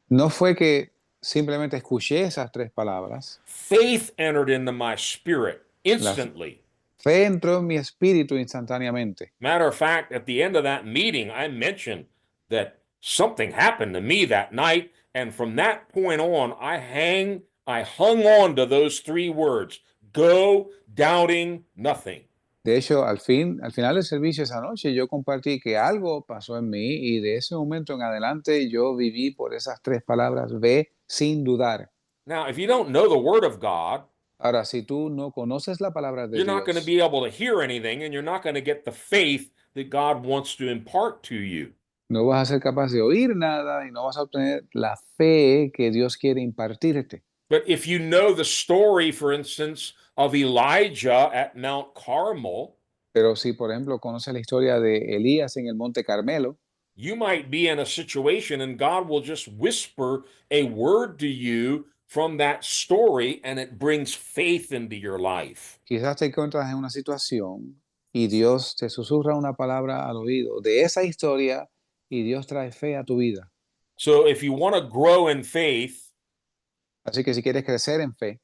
no fue que simplemente escuché esas 3 palabras. Faith entered into my spirit instantly. Fe entró en mi espíritu instantáneamente. Matter of fact, at the end of that meeting, I mentioned that something happened to me that night. And from that point on, I hung on to those 3 words, go doubting nothing. De hecho, al final del servicio esa noche, yo compartí que algo pasó en mí y de ese momento en adelante yo viví por esas 3 palabras, ve sin dudar. Now, if you don't know the word of God, Ahora, si tú no conoces la palabra de you're not going to Dios, be able to hear anything, and you're not going to get the faith that God wants to impart to you. no vas a ser capaz de oír nada y no vas a obtener la fe que Dios quiere impartirte. But if you know the story, for instance, of Elijah at Mount Carmel, Pero si, por ejemplo, conoces la historia de Elías en el Monte Carmelo, you might be in a situation and God will just whisper a word to you from that story, and it brings faith into your life. quizás te encuentras en una situación y Dios te susurra una palabra al oído de esa historia y Dios trae fe a tu vida. So if you want to grow in faith, Así que si quieres crecer en fe,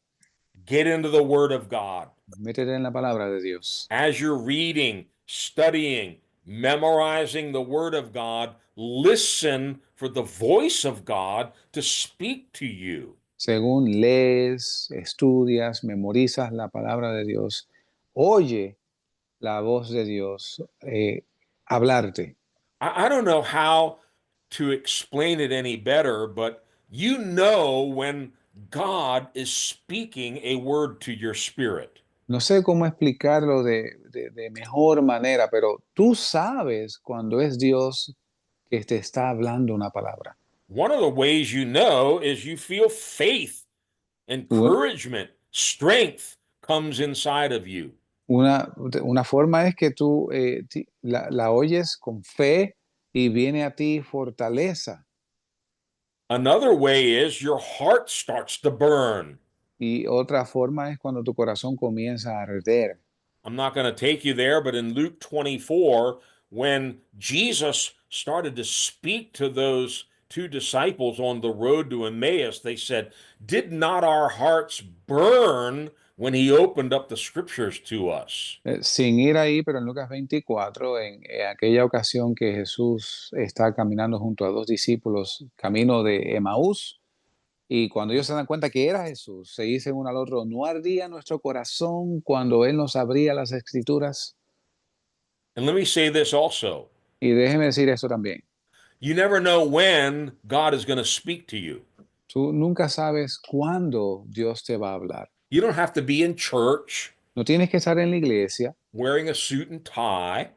get into the Word of God. métete en la palabra de Dios. As you're reading, studying, memorizing the Word of God, listen for the voice of God to speak to you. Según lees, estudias, memorizas la palabra de Dios, oye la voz de Dios hablarte. I don't know how to explain it any better, but you know when God is speaking a word to your spirit. No sé cómo explicarlo de mejor manera, pero tú sabes cuando es Dios que te está hablando una palabra. One of the ways you know is you feel faith, Un- encouragement, strength comes inside of you. una forma es que tú la oyes con fe y viene a ti fortaleza. Another way is your heart starts to burn. Y otra forma es cuando tu corazón comienza a arder. I'm not going to take you there, but in Luke 24, when Jesus started to speak to those two disciples on the road to Emmaus, they said, "Did not our hearts burn when he opened up the scriptures to us?" Sin ir ahí, pero en Lucas 24, en aquella ocasión que Jesús está caminando junto a dos discípulos, camino de Emaús, y cuando ellos se dan cuenta que era Jesús, se dicen uno al otro, ¿no ardía nuestro corazón cuando Él nos abría las escrituras? And let me say this also. Y déjeme decir esto también, You never know when God is going to speak to you. tú nunca sabes cuándo Dios te va a hablar. You don't have to be in church No tienes que estar en la iglesia wearing a suit and tie.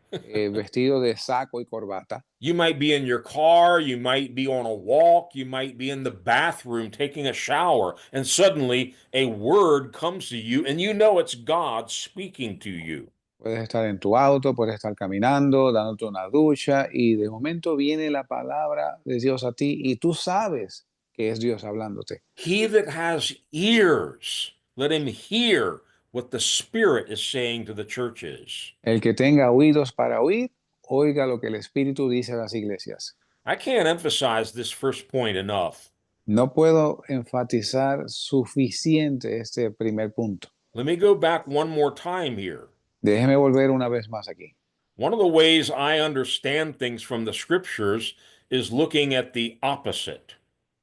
vestido de saco y corbata. You might be in your car, you might be on a walk, you might be in the bathroom taking a shower, and suddenly a word comes to you, and you know it's God speaking to you. Puedes estar en tu auto, puedes estar caminando, dándote una ducha y de momento viene la palabra de Dios a ti y tú sabes que es Dios hablándote. He that has ears, let him hear what the Spirit is saying to the churches. El que tenga oídos para oír, oiga lo que el Espíritu dice a las iglesias. I can't emphasize this first point enough. No puedo enfatizar suficiente este primer punto. Let me go back one more time here. Déjeme volver una vez más aquí. One of the ways I understand things from the scriptures is looking at the opposite.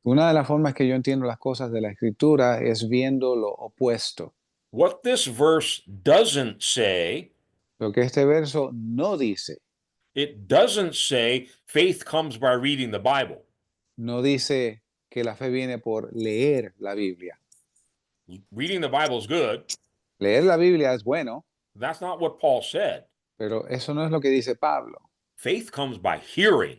Una de las formas que yo entiendo las cosas de la Escritura es viendo lo opuesto. What this verse doesn't say, Lo que este verso no dice. it doesn't say faith comes by reading the Bible. No dice que la fe viene por leer la Biblia. Reading the Bible is good. Leer la Biblia es bueno, That's not what Paul said. pero eso no es lo que dice Pablo. Faith comes by hearing.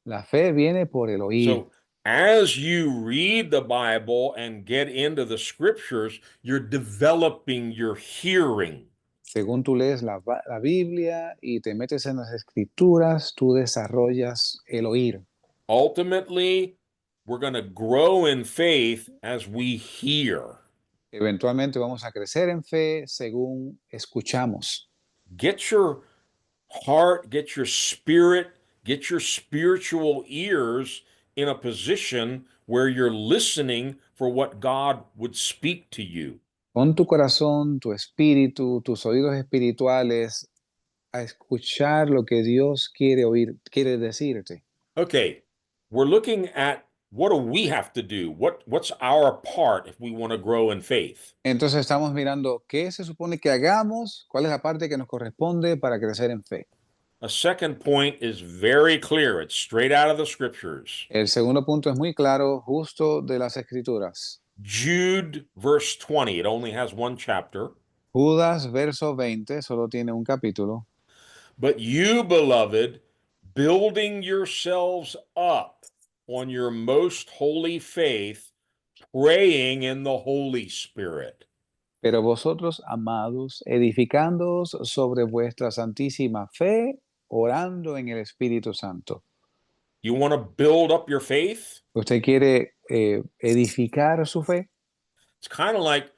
La fe viene por el oír. So as you read the Bible and get into the scriptures, you're developing your hearing. Según tú lees la Biblia y te metes en las escrituras, tú desarrollas el oír. Ultimately, we're going to grow in faith as we hear. Eventualmente vamos a crecer en fe según escuchamos. Get your heart, get your spirit, get your spiritual ears in a position where you're listening for what God would speak to you. Pon tu corazón, tu espíritu, tus oídos espirituales a escuchar lo que Dios quiere oír, quiere decirte. Okay, we're looking at what do we have to do? What's our part if we want to grow in faith? Entonces estamos mirando qué se supone que hagamos, cuál es la parte que nos corresponde para crecer en fe. A second point is very clear. It's straight out of the scriptures. El segundo punto es muy claro, justo de las escrituras. Jude, verse 20. It only has one chapter. Judas, verso 20, solo tiene un capítulo. But you, beloved, building yourselves up on your most holy faith, praying in the Holy Spirit. Pero vosotros, amados, edificándoos sobre vuestra santísima fe, orando en el Espíritu Santo. You want to build up your faith? ¿Usted quiere edificar su fe? It's kind of like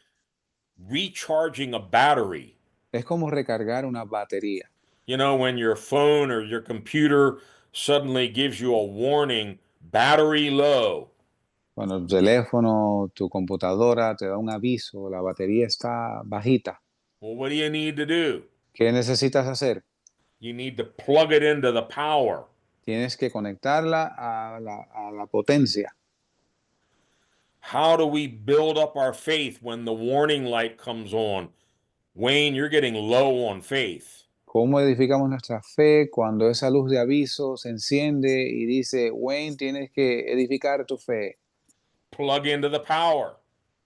recharging a battery. Es como recargar una batería. You know, when your phone or your computer suddenly gives you a warning, battery low. Cuando tu teléfono, tu computadora te da un aviso, la batería está bajita. Well, what do you need to do? ¿Qué necesitas hacer? You need to plug it into the power. Tienes que conectarla a la potencia. How do we build up our faith when the warning light comes on? Wayne, you're getting low on faith. ¿Cómo edificamos nuestra fe cuando esa luz de aviso se enciende y dice, Wayne, tienes que edificar tu fe? Plug into the power.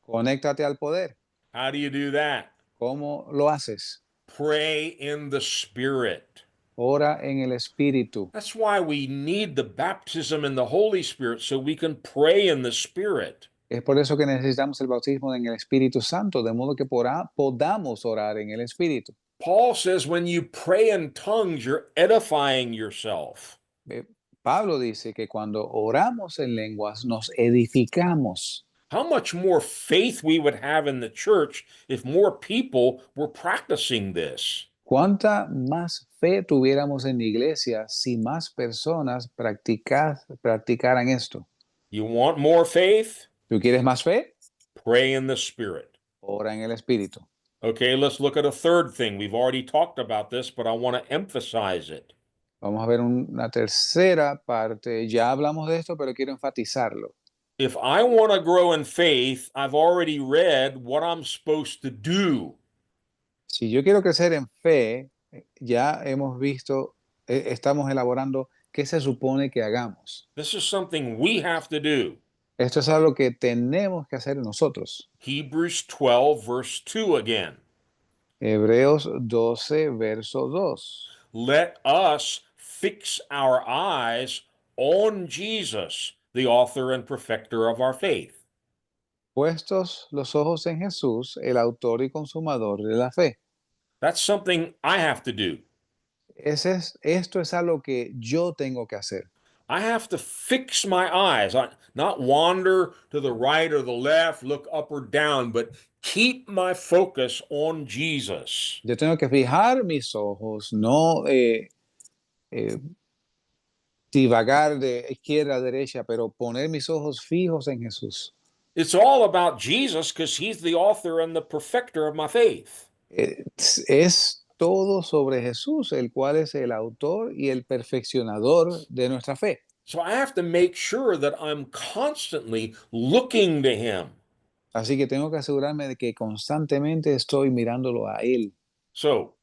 Conéctate al poder. How do you do that? ¿Cómo lo haces? Pray in the Spirit. Ora en el Espíritu. That's why we need the baptism in the Holy Spirit, so we can pray in the Spirit. Es por eso que necesitamos el bautismo en el Espíritu Santo, de modo que podamos orar en el Espíritu. Paul says when you pray in tongues, you're edifying yourself. Eh, Pablo dice que cuando oramos en lenguas nos edificamos. How much more faith we would have in the church if more people were practicing this. ¿Cuánta más fe tuviéramos en la iglesia si más personas practicaran esto? You want more faith? ¿Tú quieres más fe? Pray in the Spirit. Ora en el Espíritu. Okay, let's look at a third thing. We've already talked about this, but I want to emphasize it. Vamos a ver una tercera parte. Ya hablamos de esto, pero quiero enfatizarlo. If I want to grow in faith, I've already read what I'm supposed to do. Si yo quiero crecer en fe, ya hemos visto, estamos elaborando qué se supone que hagamos. This is something we have to do. Esto es algo que tenemos que hacer nosotros. Hebrews 12, verse 2 again. Hebreos 12, verso 2. Let us fix our eyes on Jesus, the author and perfecter of our faith. Puestos los ojos en Jesús, el autor y consumador de la fe. That's something I have to do. Esto es algo que yo tengo que hacer. I have to fix my eyes, not wander to the right or the left, look up or down, but keep my focus on Jesus. Yo tengo que fijar mis ojos, no divagar de izquierda a derecha, pero poner mis ojos fijos en Jesús. It's all about Jesus because he's the author and the perfecter of my faith. Es todo sobre Jesús, el cual es el autor y el perfeccionador de nuestra fe. So I have to make sure that I'm constantly looking to him. Así que tengo que asegurarme de que constantemente estoy mirándolo a Él. So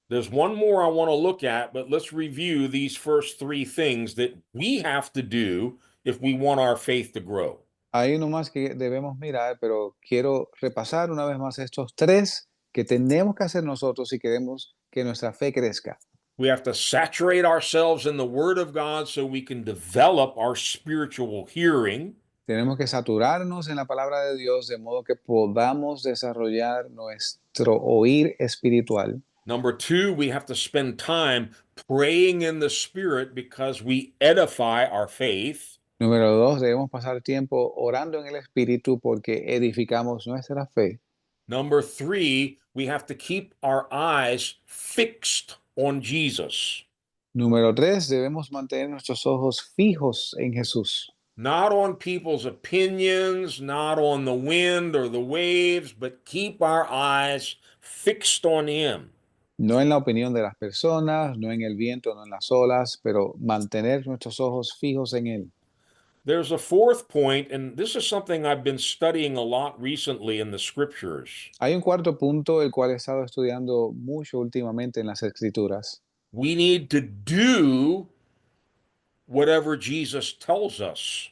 there's one more I want to look at, but let's review these first three things that we have to do if we want our faith to grow. Hay uno más que debemos mirar, pero quiero repasar una vez más estos tres que tenemos que hacer nosotros si queremos que nuestra fe crezca. We have to saturate ourselves in the Word of God so we can develop our spiritual hearing. Tenemos que saturarnos en la palabra de Dios de modo que podamos desarrollar nuestro oír espiritual. Number two, we have to spend time praying in the Spirit because we edify our faith. Número dos, debemos pasar tiempo orando en el Espíritu porque edificamos nuestra fe. Number three, we have to keep our eyes fixed on Jesus. Número tres, debemos mantener nuestros ojos fijos en Jesús. Not on people's opinions, not on the wind or the waves, but keep our eyes fixed on Him. No en la opinión de las personas, no en el viento, no en las olas, pero mantener nuestros ojos fijos en Él. There's a fourth point, and this is something I've been studying a lot recently in the scriptures. Hay un cuarto punto, el cual he estado estudiando mucho últimamente en las Escrituras. We need to do whatever Jesus tells us.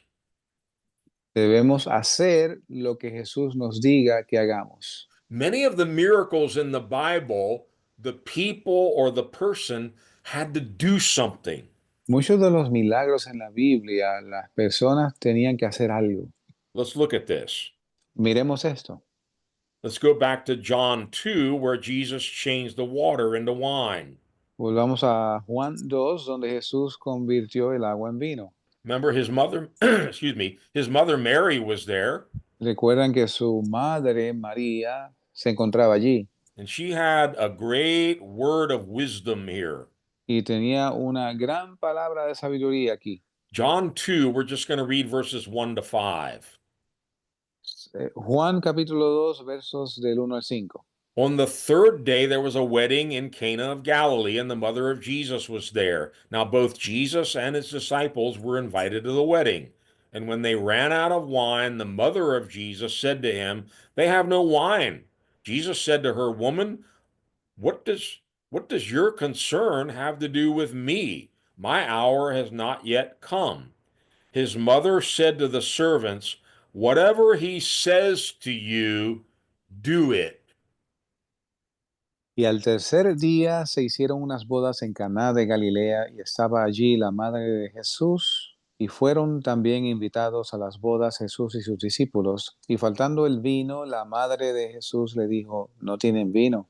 Debemos hacer lo que Jesús nos diga que hagamos. Many of the miracles in the Bible, the people or the person had to do something. Muchos de los milagros en la Biblia, las personas tenían que hacer algo. Let's look at this. Miremos esto. Let's go back to John 2, where Jesus changed the water into wine. Volvamos a Juan 2, donde Jesús convirtió el agua en vino. Remember his mother, excuse me, his mother Mary was there, Recuerdan que su madre, María, se encontraba allí and she had a great word of wisdom here. y tenía una gran palabra de sabiduría aquí. John 2, we're just going to read verses 1 to 5. Juan capítulo 2, versos del 1 al 5. On the third day, there was a wedding in Cana of Galilee, and the mother of Jesus was there. Now, both Jesus and his disciples were invited to the wedding. And when they ran out of wine, the mother of Jesus said to him, "They have no wine." Jesus said to her, "Woman, what does your concern have to do with me? My hour has not yet come." His mother said to the servants, "Whatever he says to you, do it." Y al tercer día se hicieron unas bodas en Caná de Galilea, y estaba allí la madre de Jesús, y fueron también invitados a las bodas Jesús y sus discípulos. Y faltando el vino, la madre de Jesús le dijo: no tienen vino.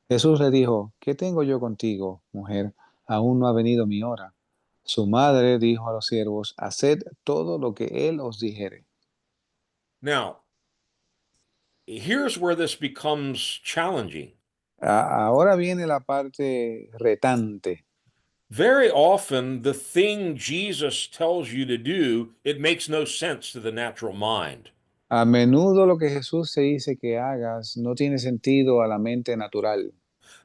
Jesús le dijo: ¿qué tengo yo contigo, mujer? Aún no ha venido mi hora. Su madre dijo a los siervos: haced todo lo que él os dijere. Now, here's where this becomes challenging. Ahora viene la parte retante. Very often, the thing Jesus tells you to do, it makes no sense to the natural mind. A menudo lo que Jesús te dice que hagas no tiene sentido a la mente natural.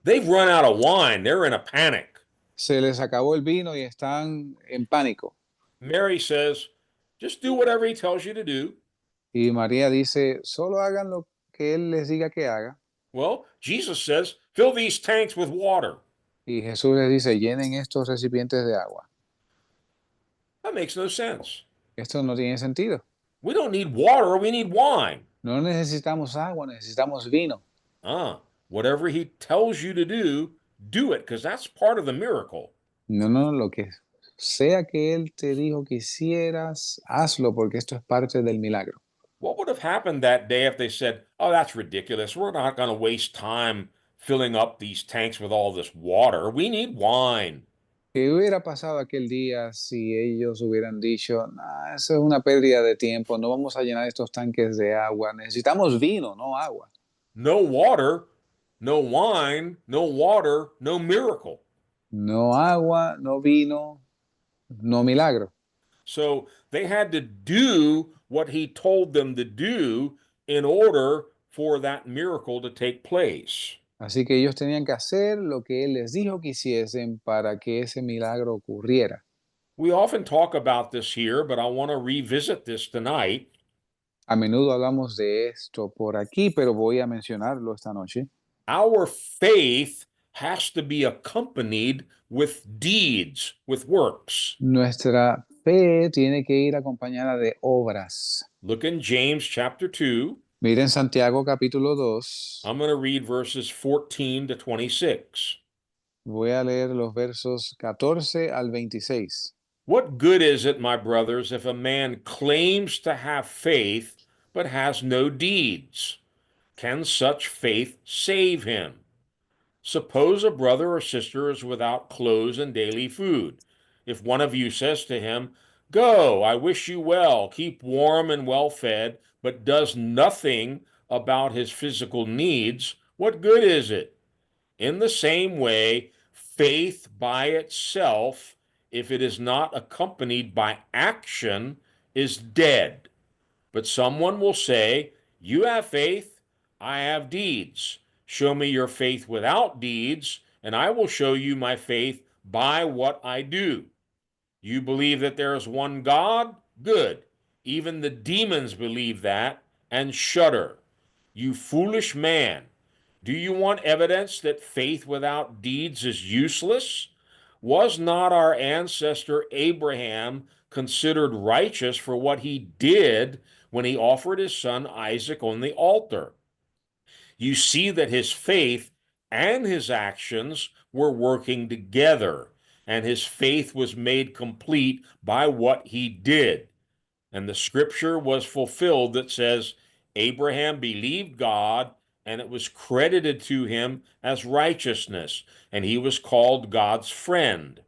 They've run out of wine. They're in a panic. Se les acabó el vino y están en pánico. Mary says, just do whatever he tells you to do. Y María dice: solo hagan lo que él les diga que haga. Well, Jesus says, fill these tanks with water. Y Jesús les dice: llenen estos recipientes de agua. That makes no sense. Esto no tiene sentido. We don't need water, we need wine. No necesitamos agua, necesitamos vino. Whatever he tells you to do it, because that's part of the miracle. No, lo que sea que él te dijo que hicieras, hazlo, porque esto es parte del milagro. What would have happened that day if they said, oh, that's ridiculous. We're not going to waste time filling up these tanks with all this water. We need wine. ¿Qué hubiera pasado aquel día si ellos hubieran dicho: nah, eso es una pérdida de tiempo, no vamos a llenar estos tanques de agua, necesitamos vino, no agua? No water, no wine, no water, no miracle. No agua, no vino, no milagro. So they had to do what he told them to do in order for that miracle to take place. Así que ellos tenían que hacer lo que él les dijo que hiciesen para que ese milagro ocurriera. We often talk about this here, but I want to revisit this tonight. A menudo hablamos de esto por aquí, pero voy a mencionarlo esta noche. Our faith has to be accompanied with deeds, with works. Nuestra fe tiene que ir acompañada de obras. Look in James chapter 2. Miren Santiago capítulo 2. I'm going to read verses 14 to 26. Voy a leer los versos 14 al 26. What good is it, my brothers, if a man claims to have faith but has no deeds? Can such faith save him? Suppose a brother or sister is without clothes and daily food. If one of you says to him, go, I wish you well, keep warm and well fed, but does nothing about his physical needs, what good is it? In the same way, faith by itself, if it is not accompanied by action, is dead. But someone will say, you have faith, I have deeds. Show me your faith without deeds, and I will show you my faith by what I do. You believe that there is one God? Good. Even the demons believe that and shudder. You foolish man, do you want evidence that faith without deeds is useless? Was not our ancestor Abraham considered righteous for what he did when he offered his son Isaac on the altar? You see that his faith and his actions were working together, and his faith was made complete by what he did. And the scripture was fulfilled that says, Abraham believed God, and it was credited to him as righteousness, and he was called God's friend.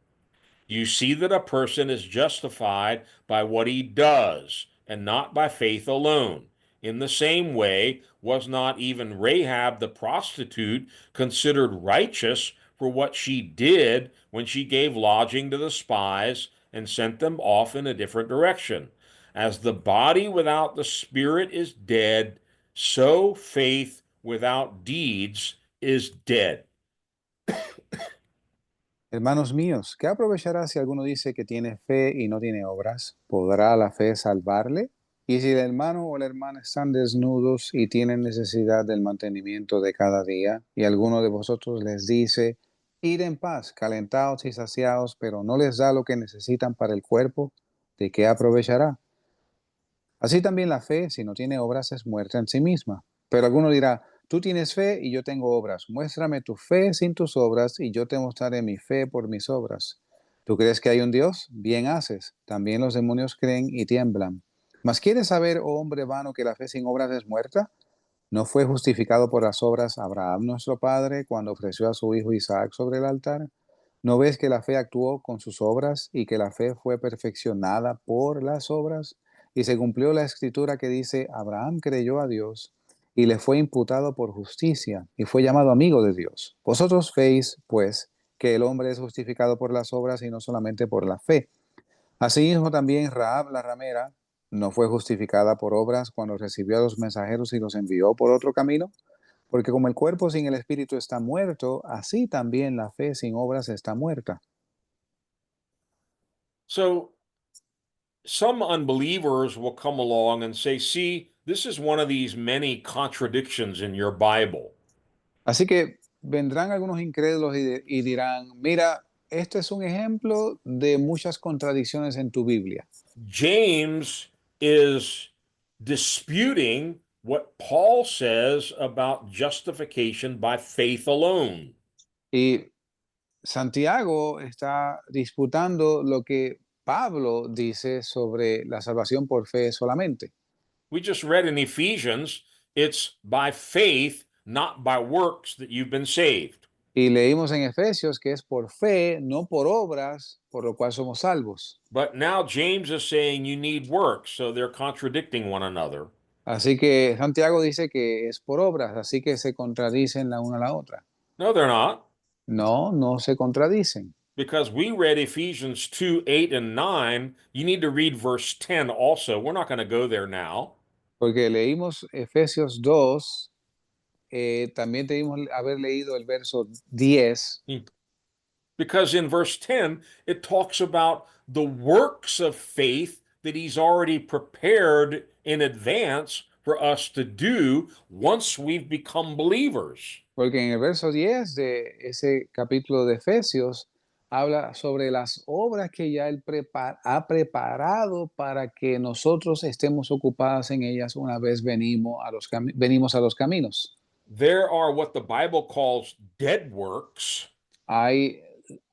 You see that a person is justified by what he does, and not by faith alone. In the same way, was not even Rahab the prostitute considered righteous for what she did when she gave lodging to the spies and sent them off in a different direction? As the body without the spirit is dead, so faith without deeds is dead. Hermanos míos, ¿qué aprovechará si alguno dice que tiene fe y no tiene obras? ¿Podrá la fe salvarle? Y si el hermano o la hermana están desnudos y tienen necesidad del mantenimiento de cada día, y alguno de vosotros les dice: id en paz, calentados y saciados, pero no les da lo que necesitan para el cuerpo, ¿de qué aprovechará? Así también la fe, si no tiene obras, es muerta en sí misma. Pero alguno dirá: tú tienes fe y yo tengo obras. Muéstrame tu fe sin tus obras y yo te mostraré mi fe por mis obras. ¿Tú crees que hay un Dios? Bien haces. También los demonios creen y tiemblan. ¿Mas quieres saber, oh hombre vano, que la fe sin obras es muerta? ¿No fue justificado por las obras Abraham nuestro padre cuando ofreció a su hijo Isaac sobre el altar? ¿No ves que la fe actuó con sus obras y que la fe fue perfeccionada por las obras? Y se cumplió la escritura que dice, Abraham creyó a Dios y le fue imputado por justicia y fue llamado amigo de Dios. Vosotros veis, pues, que el hombre es justificado por las obras y no solamente por la fe. Asimismo también Rahab la ramera no fue justificada por obras cuando recibió a los mensajeros y los envió por otro camino, porque como el cuerpo sin el espíritu está muerto, así también la fe sin obras está muerta. So some unbelievers will come along and say, see, this is one of these many contradictions in your Bible. Así que vendrán algunos incrédulos y dirán, mira, este es un ejemplo de muchas contradicciones en tu Biblia. James is disputing what Paul says about justification by faith alone. Y Santiago está disputando lo que Pablo dice sobre la salvación por fe solamente. We just read in Ephesians, it's by faith, not by works, that you've been saved. Y leímos en Efesios que es por fe, no por obras, por lo cual somos salvos. But now James is saying you need works, so they're contradicting one another. Así que Santiago dice que es por obras, así que se contradicen la una a la otra. No, they're not, No, no se contradicen. because we read Ephesians 2 8 and 9. You need to read verse 10 also. We're not going to go there now. Porque leímos Efesios 2, también debimos haber leído el verso 10, Because in verse 10, it talks about the works of faith that he's already prepared in advance for us to do once we've become believers. porque en el verso 10 de ese capítulo de Efesios habla sobre las obras que ya Él ha preparado para que nosotros estemos ocupadas en ellas una vez venimos a los caminos. There are what the Bible calls dead works. Hay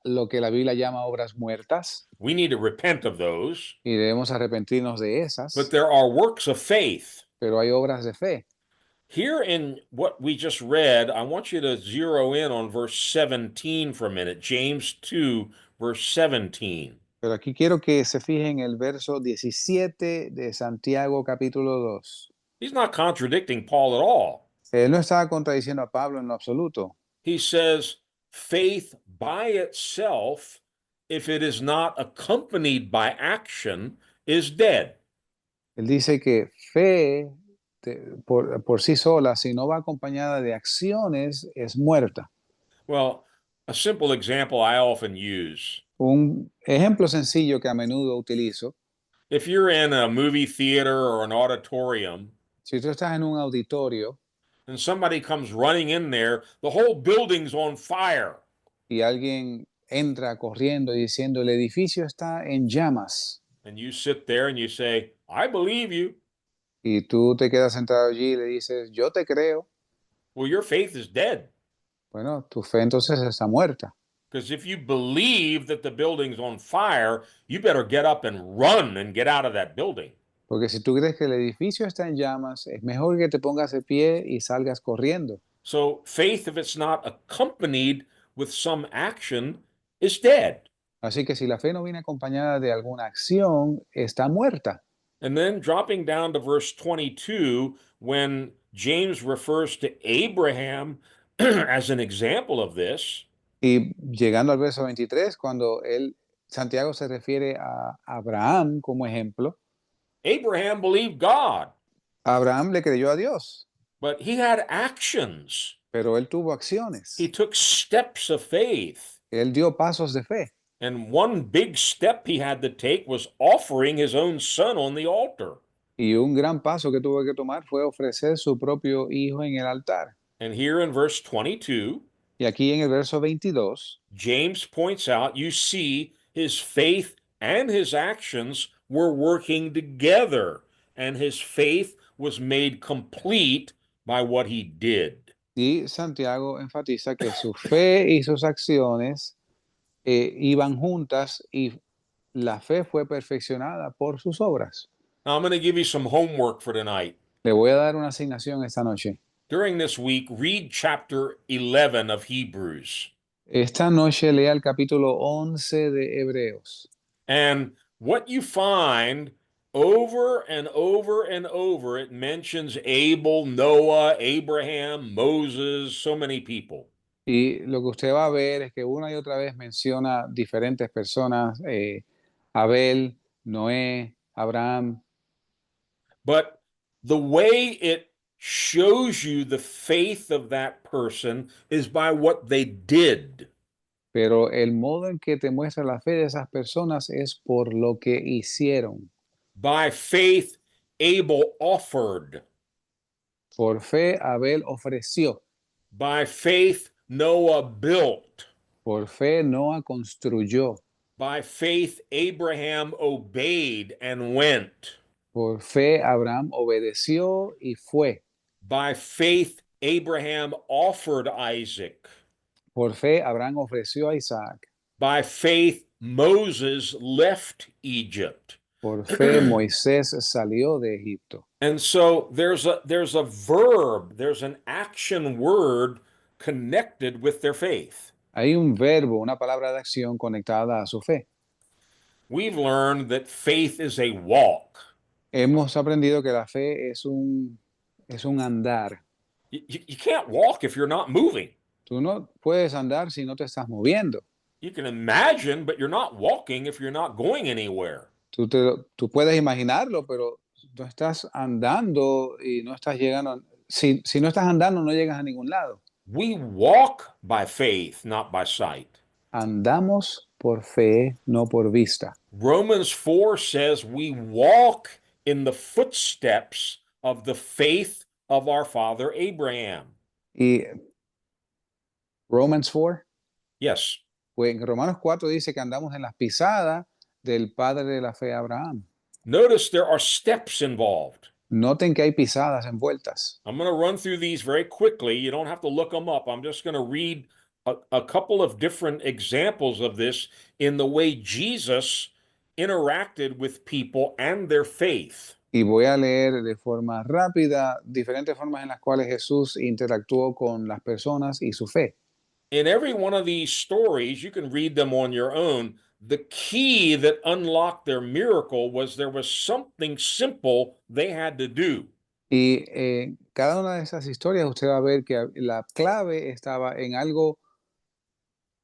lo que la Biblia llama obras muertas We need to repent of those. y debemos arrepentirnos de esas, But there are works of faith. pero hay obras de fe. Here in what we just read, I want you to zero in on verse 17 for a minute. James 2, verse 17. Pero aquí quiero que se fijen en el verso 17 de Santiago capítulo 2. He's not contradicting Paul at all. Él no estaba contradiciendo a Pablo en lo absoluto. He says, faith by itself, if it is not accompanied by action, is dead. Él dice que fe por sí sola, si no va acompañada de acciones, es muerta. Well, a simple example I often use. Un ejemplo sencillo que a menudo utilizo, If you're in a movie theater or an auditorium, si tú estás en un auditorio and somebody comes running in there, the whole building's on fire. y alguien entra corriendo y diciendo el edificio está en llamas And you sit there and you say, I believe you. y tú te quedas sentado allí y le dices, yo te creo, Well, your faith is dead. bueno, tu fe entonces está muerta. Because if you believe that the building's on fire, you better get up and run and get out of that building. Porque si tú crees que el edificio está en llamas, es mejor que te pongas de pie y salgas corriendo. So faith, if it's not accompanied with some action, is dead. Así que si la fe no viene acompañada de alguna acción, está muerta. And then dropping down to verse 22, when James refers to Abraham as an example of this, Y llegando al verso 23, cuando Santiago se refiere a Abraham como ejemplo, Abraham believed God, Abraham le creyó a Dios, but he had actions. pero él tuvo acciones. He took steps of faith. Él dio pasos de fe. And one big step he had to take was offering his own son on the altar. Y un gran paso que tuvo que tomar fue ofrecer su propio hijo en el altar. And here in verse 22, Y aquí en el verso 22, James points out, you see, his faith and his actions were working together, and his faith was made complete by what he did. Y Santiago enfatiza que su fe y sus acciones iban juntas y la fe fue perfeccionada por sus obras. Now, I'm going to give you some homework for tonight. Le voy a dar una asignación esta noche. During this week, read chapter 11 of Hebrews. Esta noche lea el capítulo 11 de Hebreos. And what you find over and over and over, it mentions Abel, Noah, Abraham, Moses, so many people. Y lo que usted va a ver es que una y otra vez menciona diferentes personas, Abel, Noé, Abraham, But the way it shows you the faith of that person is by what they did. pero el modo en que te muestra la fe de esas personas es por lo que hicieron. By faith, Abel offered. Por fe, Abel ofreció. By faith, Noah built. Por fe, Noah construyó. By faith, Abraham obeyed and went. Por fe, Abraham obedeció y fue. By faith, Abraham offered Isaac. Por fe, Abraham ofreció a Isaac. By faith, Moses left Egypt. Por fe, Moisés salió de Egipto. And so there's a verb, there's an action word connected with their faith. Hay un verbo, una palabra de acción conectada a su fe. We've learned that faith is a walk. Hemos aprendido que la fe es un andar. You can't walk if you're not moving. Tú no puedes andar si no te estás moviendo. You can imagine, but you're not walking if you're not going anywhere. Tú puedes imaginarlo, pero no estás andando y no estás llegando. Si no estás andando, no llegas a ningún lado. We walk by faith, not by sight. Andamos por fe, no por vista. Romans 4 says we walk in the footsteps of the faith of our father Abraham. Y Romans 4, Yes. pues en Romanos 4 dice que andamos en las pisadas del padre de la fe, Abraham. Notice there are steps involved. Noten que hay pisadas envueltas. I'm going to run through these very quickly. You don't have to look them up. I'm just going to read a couple of different examples of this in the way Jesus interacted with people and their faith. Y voy a leer de forma rápida diferentes formas en las cuales Jesús interactuó con las personas y su fe. In every one of these stories, you can read them on your own. The key that unlocked their miracle was there was something simple they had to do. Y cada una de esas historias usted va a ver que la clave estaba en algo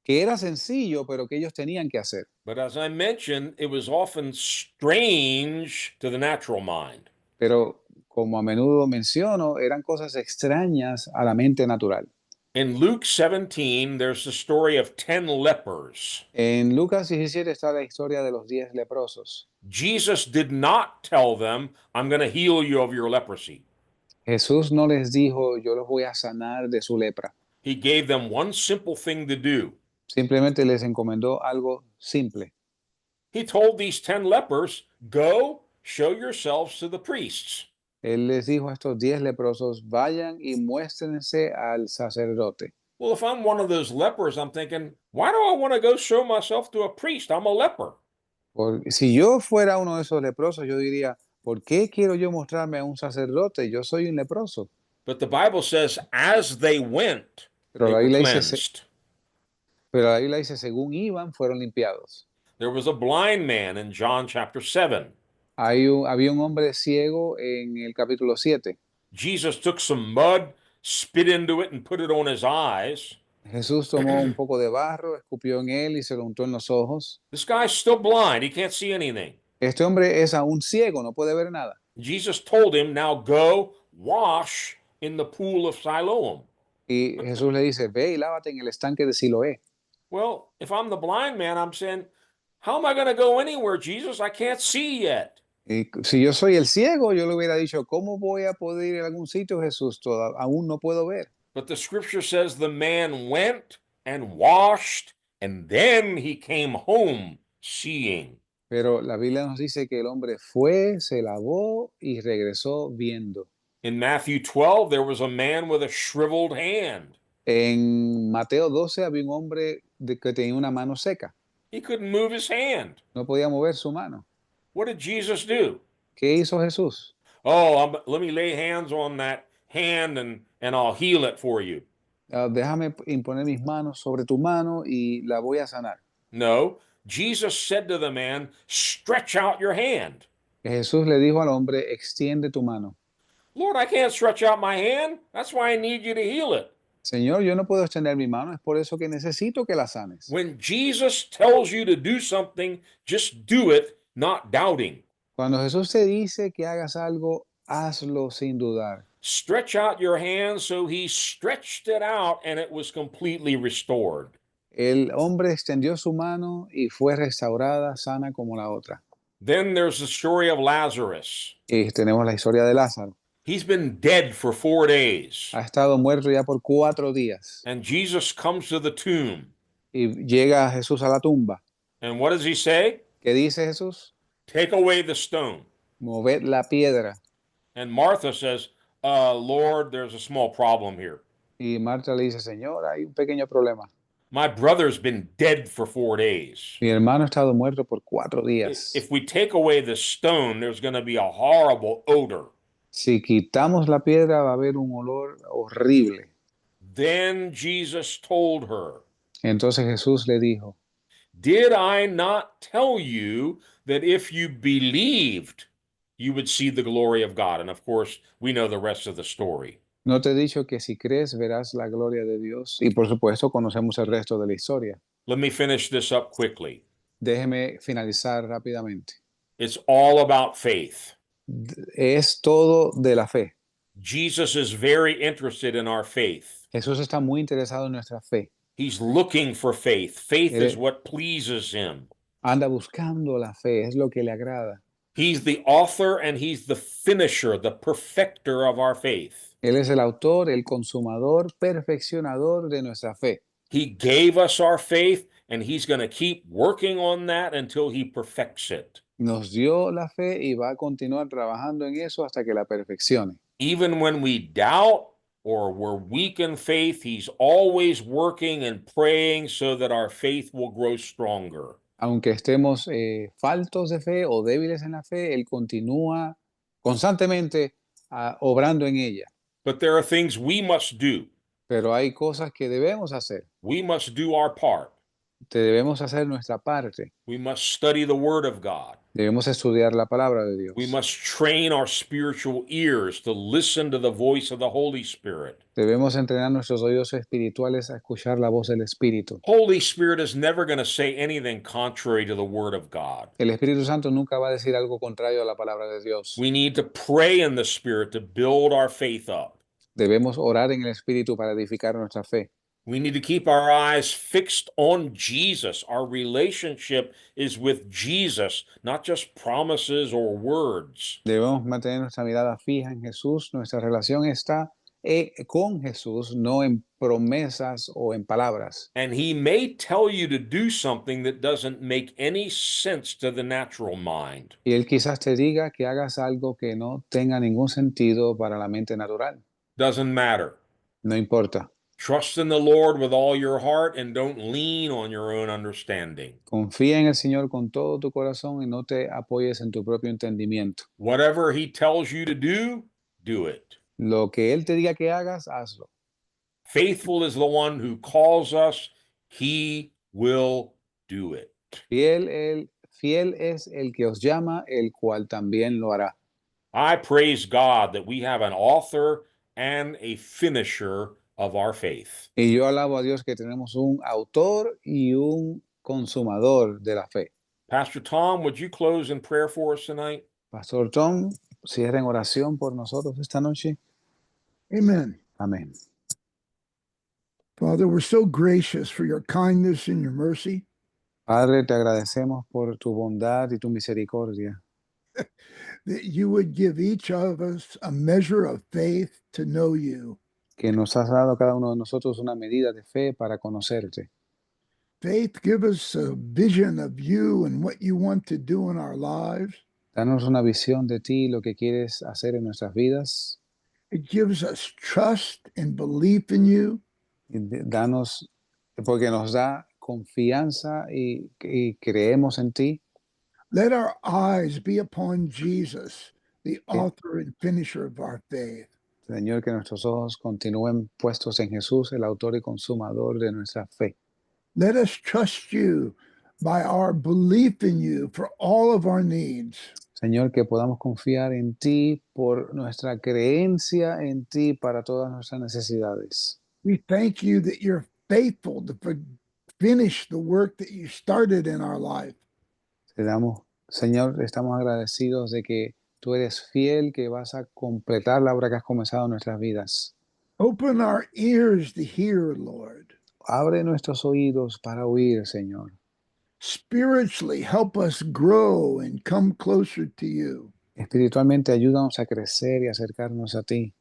que era sencillo, pero que ellos tenían que hacer. But as I mentioned, it was often strange to the natural mind. Pero como a menudo menciono, eran cosas extrañas a la mente natural. In Luke 17, there's the story of 10 lepers. En Lucas 17 está la historia de los 10 leprosos. Jesus did not tell them, I'm going to heal you of your leprosy. Jesús no les dijo, yo los voy a sanar de su lepra. He gave them one simple thing to do. Simplemente les encomendó algo simple. He told these 10 lepers, go show yourselves to the priests. Él les dijo a estos 10 leprosos, vayan y muéstrense al sacerdote. Well, if I'm one of those lepers, I'm thinking, why do I want to go show myself to a priest? I'm a leper. Si yo fuera uno de esos leprosos, yo diría, ¿por qué quiero yo mostrarme a un sacerdote? Yo soy un leproso. But the Bible says, as they went, Pero they la were Biblia dice, cleansed. pero la Biblia dice, según iban, fueron limpiados. There was a blind man in John chapter 7. Había un hombre ciego en el capítulo 7. Jesus took some mud, spit into it, and put it on his eyes. Jesús tomó un poco de barro, escupió en él y se lo untó en los ojos. This guy's still blind. He can't see anything. Este hombre es aún ciego, no puede ver nada. Jesus told him, now go wash in the pool of Siloam. Y Jesús le dice, ve y lávate en el estanque de Siloé. Well, if I'm the blind man, I'm saying, how am I going to go anywhere, Jesus? I can't see yet. Y si yo soy el ciego, yo le hubiera dicho, ¿cómo voy a poder ir a algún sitio, Jesús? Aún no puedo ver. But the scripture says the man went and washed, and then he came home seeing. Pero la Biblia nos dice que el hombre fue, se lavó y regresó viendo. In Matthew 12, there was a man with a shriveled hand. En Mateo 12 había un hombre que tenía una mano seca, He couldn't move his hand. no podía mover su mano. What did Jesus do? ¿Qué hizo Jesús? Oh, let me lay hands on that hand and I'll heal it for you. Déjame imponer mis manos sobre tu mano y la voy a sanar. No, Jesus said to the man, stretch out your hand. Jesús le dijo al hombre, extiende tu mano. Lord, I can't stretch out my hand. That's why I need you to heal it. Señor, yo no puedo extender mi mano, es por eso que necesito que la sanes. When Jesus tells you to do something, just do it, not doubting. Cuando Jesús te dice que hagas algo, hazlo sin dudar. Stretch out your hand. So he stretched it out and it was completely restored. El hombre extendió su mano y fue restaurada, sana como la otra. Then there's the story of Lazarus. Y tenemos la historia de Lázaro. He's been dead for 4 days. Ha estado muerto ya por 4 días. And Jesus comes to the tomb. Y llega Jesús a la tumba. And what does he say? ¿Qué dice Jesús? Take away the stone. Moved la piedra. And Martha says, Lord, there's a small problem here. Y Marta le dice, Señor, hay un pequeño problema. My brother's been dead for 4 days. Mi hermano ha estado muerto por 4 días. If we take away the stone, there's going to be a horrible odor. Si quitamos la piedra va a haber un olor horrible. Then Jesus told her, Entonces Jesús le dijo, did I not tell you that if you believed, you would see the glory of God? And of course, we know the rest of the story. ¿no te he dicho que si crees verás la gloria de Dios? Y por supuesto conocemos el resto de la historia. Let me finish this up quickly. Déjeme finalizar rápidamente. It's all about faith. Es todo de la fe. Jesus is very interested in our faith. Jesús está muy interesado en nuestra fe. He's looking for faith. Faith Él- is what pleases him. Anda buscando la fe, es lo que le agrada. He's the author and he's the finisher, the perfecter of our faith. Él es el autor, el consumador, perfeccionador de nuestra fe. He gave us our faith and he's going to keep working on that until he perfects it. Nos dio la fe y va a continuar trabajando en eso hasta que la perfeccione. Even when we doubt or we're weak in faith, he's always working and praying so that our faith will grow stronger. Aunque estemos faltos de fe o débiles en la fe, Él continúa constantemente obrando en ella. But there are things we must do. Pero hay cosas que debemos hacer. We must do our part. Debemos hacer nuestra parte. We must study the Word of God. Debemos estudiar la palabra de Dios. We must train our spiritual ears to listen to the voice of the Holy Spirit. Debemos entrenar nuestros oídos espirituales a escuchar la voz del Espíritu. Holy Spirit is never going to say anything contrary to the Word of God. El Espíritu Santo nunca va a decir algo contrario a la palabra de Dios. We need to pray in the Spirit to build our faith up. Debemos orar en el Espíritu para edificar nuestra fe. We need to keep our eyes fixed on Jesus. Our relationship is with Jesus, not just promises or words. Debemos mantener nuestra mirada fija en Jesús. Nuestra relación está con Jesús, no en promesas o en palabras. And he may tell you to do something that doesn't make any sense to the natural mind. Y Él quizás te diga que hagas algo que no tenga ningún sentido para la mente natural. Doesn't matter. No importa. Trust in the Lord with all your heart and don't lean on your own understanding. Confía en el Señor con todo tu corazón y no te apoyes en tu propio entendimiento. Whatever he tells you to do it. Lo que Él te diga que hagas, hazlo. Faithful is the one who calls us. He will do it. Fiel es el que os llama, el cual también lo hará. I praise God that we have an author and a finisher of our faith. Y yo alabo a Dios que tenemos un autor y un consumador de la fe. Pastor Tom, would you close in prayer for us tonight? Pastor Tom, cierra en oración por nosotros esta noche. Amen. Amén. Father, we're so gracious for your kindness and your mercy. Padre, te agradecemos por tu bondad y tu misericordia, That you would give each of us a measure of faith to know you. que nos has dado a cada uno de nosotros una medida de fe para conocerte. Faith, give us a vision of you and what you want to do in our lives. Danos una visión de ti, lo que quieres hacer en nuestras vidas. It gives us trust and belief in you. Y danos, porque nos da confianza y creemos en ti. Let our eyes be upon Jesus, the Que, author and finisher of our faith. Señor, que nuestros ojos continúen puestos en Jesús, el autor y consumador de nuestra fe. Let us trust you by our belief in you for all of our needs. Señor, que podamos confiar en ti por nuestra creencia en ti para todas nuestras necesidades. We thank you that you're faithful to finish the work that you started in our life. Te damos, Señor, estamos agradecidos de que tú eres fiel, que vas a completar la obra que has comenzado en nuestras vidas. Open our ears to hear, Lord. Abre nuestros oídos para oír, Señor. Spiritually, help us grow and come closer to you. Espiritualmente, ayúdanos a crecer y acercarnos a ti.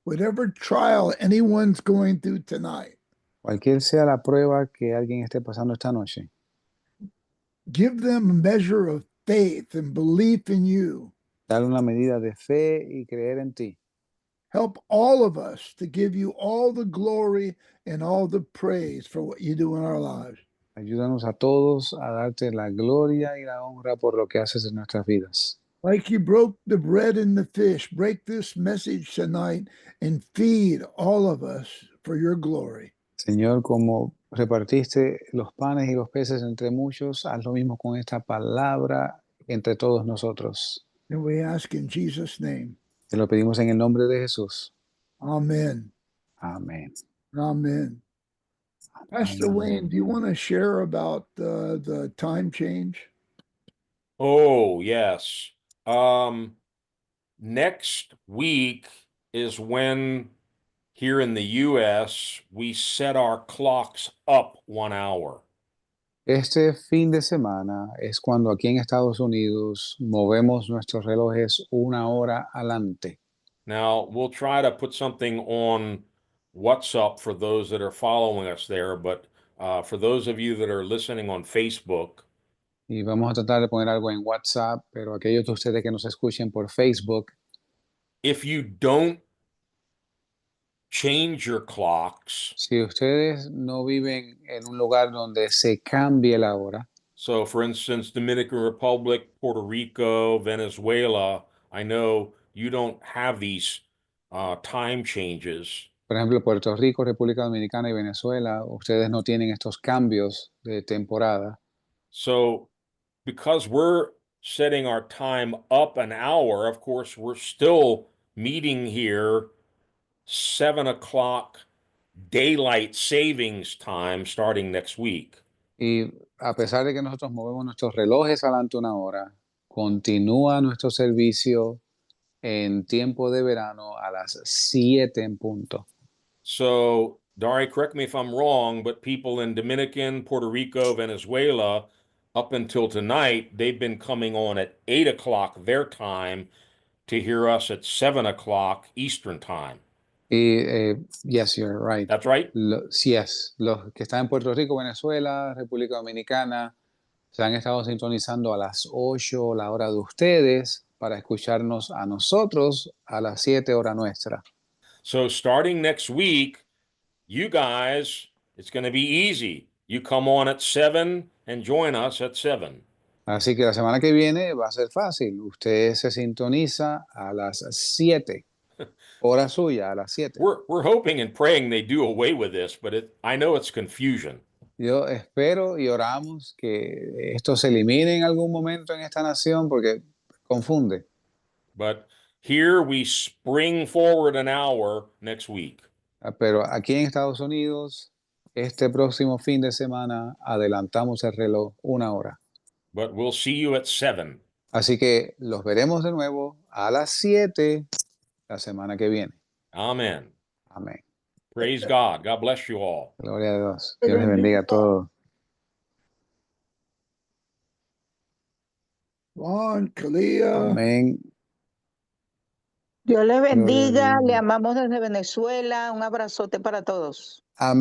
Whatever trial anyone's going through tonight, Cualquier sea la prueba que alguien esté pasando esta noche, give them a measure of faith and belief in you. dale una medida de fe y creer en ti. Help all of us to give you all the glory and all the praise for what you do in our lives. Ayúdanos a todos a darte la gloria y la honra por lo que haces en nuestras vidas. Like you broke the bread and the fish, break this message tonight and feed all of us for your glory. Señor, como repartiste los panes y los peces entre muchos, haz lo mismo con esta palabra entre todos nosotros. And we ask in Jesus' name. Te lo pedimos en el nombre de Jesús. Amen. Amén. Amen. Pastor Amén. Wayne, do you want to share about the time change? Oh, yes. Next week is when here in the US we set our clocks up 1 hour. Este fin de semana es cuando aquí en Estados Unidos movemos nuestros relojes una hora adelante. Now, we'll try to put something on WhatsApp for those that are following us there, but for those of you that are listening on Facebook, Y vamos a tratar de poner algo en WhatsApp, pero aquellos de ustedes que nos escuchen por Facebook, if you don't change your clocks, si ustedes no viven en un lugar donde se cambie la hora, so for instance, Dominican Republic, Puerto Rico, Venezuela, I know you don't have these time changes. por ejemplo, Puerto Rico, República Dominicana y Venezuela, ustedes no tienen estos cambios de temporada. So because we're setting our time up an hour, of course, we're still meeting here 7 o'clock daylight savings time starting next week. Y a pesar de que nosotros movemos nuestros relojes adelante una hora, continúa nuestro servicio en tiempo de verano a las 7 en punto. So, Dari, correct me if I'm wrong, but people in Dominican, Puerto Rico, Venezuela, up until tonight, they've been coming on at 8 o'clock their time to hear us at 7 o'clock Eastern time. Y yes, you're right. That's right? Yes, los que están en Puerto Rico, Venezuela, República Dominicana, se han estado sintonizando a las 8 la hora de ustedes para escucharnos a nosotros a las 7 hora nuestra. So starting next week, you guys, it's going to be easy. You come on at 7 and join us at 7. Así que la semana que viene va a ser fácil. Usted se sintoniza a las 7, hora suya, a las 7. We're hoping and praying they do away with this, but I know it's confusion. Yo espero y oramos que esto se elimine en algún momento en esta nación porque confunde. But here we spring forward an hour next week. Pero aquí en Estados Unidos, este próximo fin de semana, adelantamos el reloj una hora. But we'll see you at 7. Así que los veremos de nuevo a las 7 la semana que viene. Amen. Amén. Praise God. God bless you all. Gloria a Dios. Dios les bendiga a todos. Juan, Kalia. Amén. Dios les Gloria a bendiga, Dios. le amamos desde Venezuela, un abrazote para todos. Amén.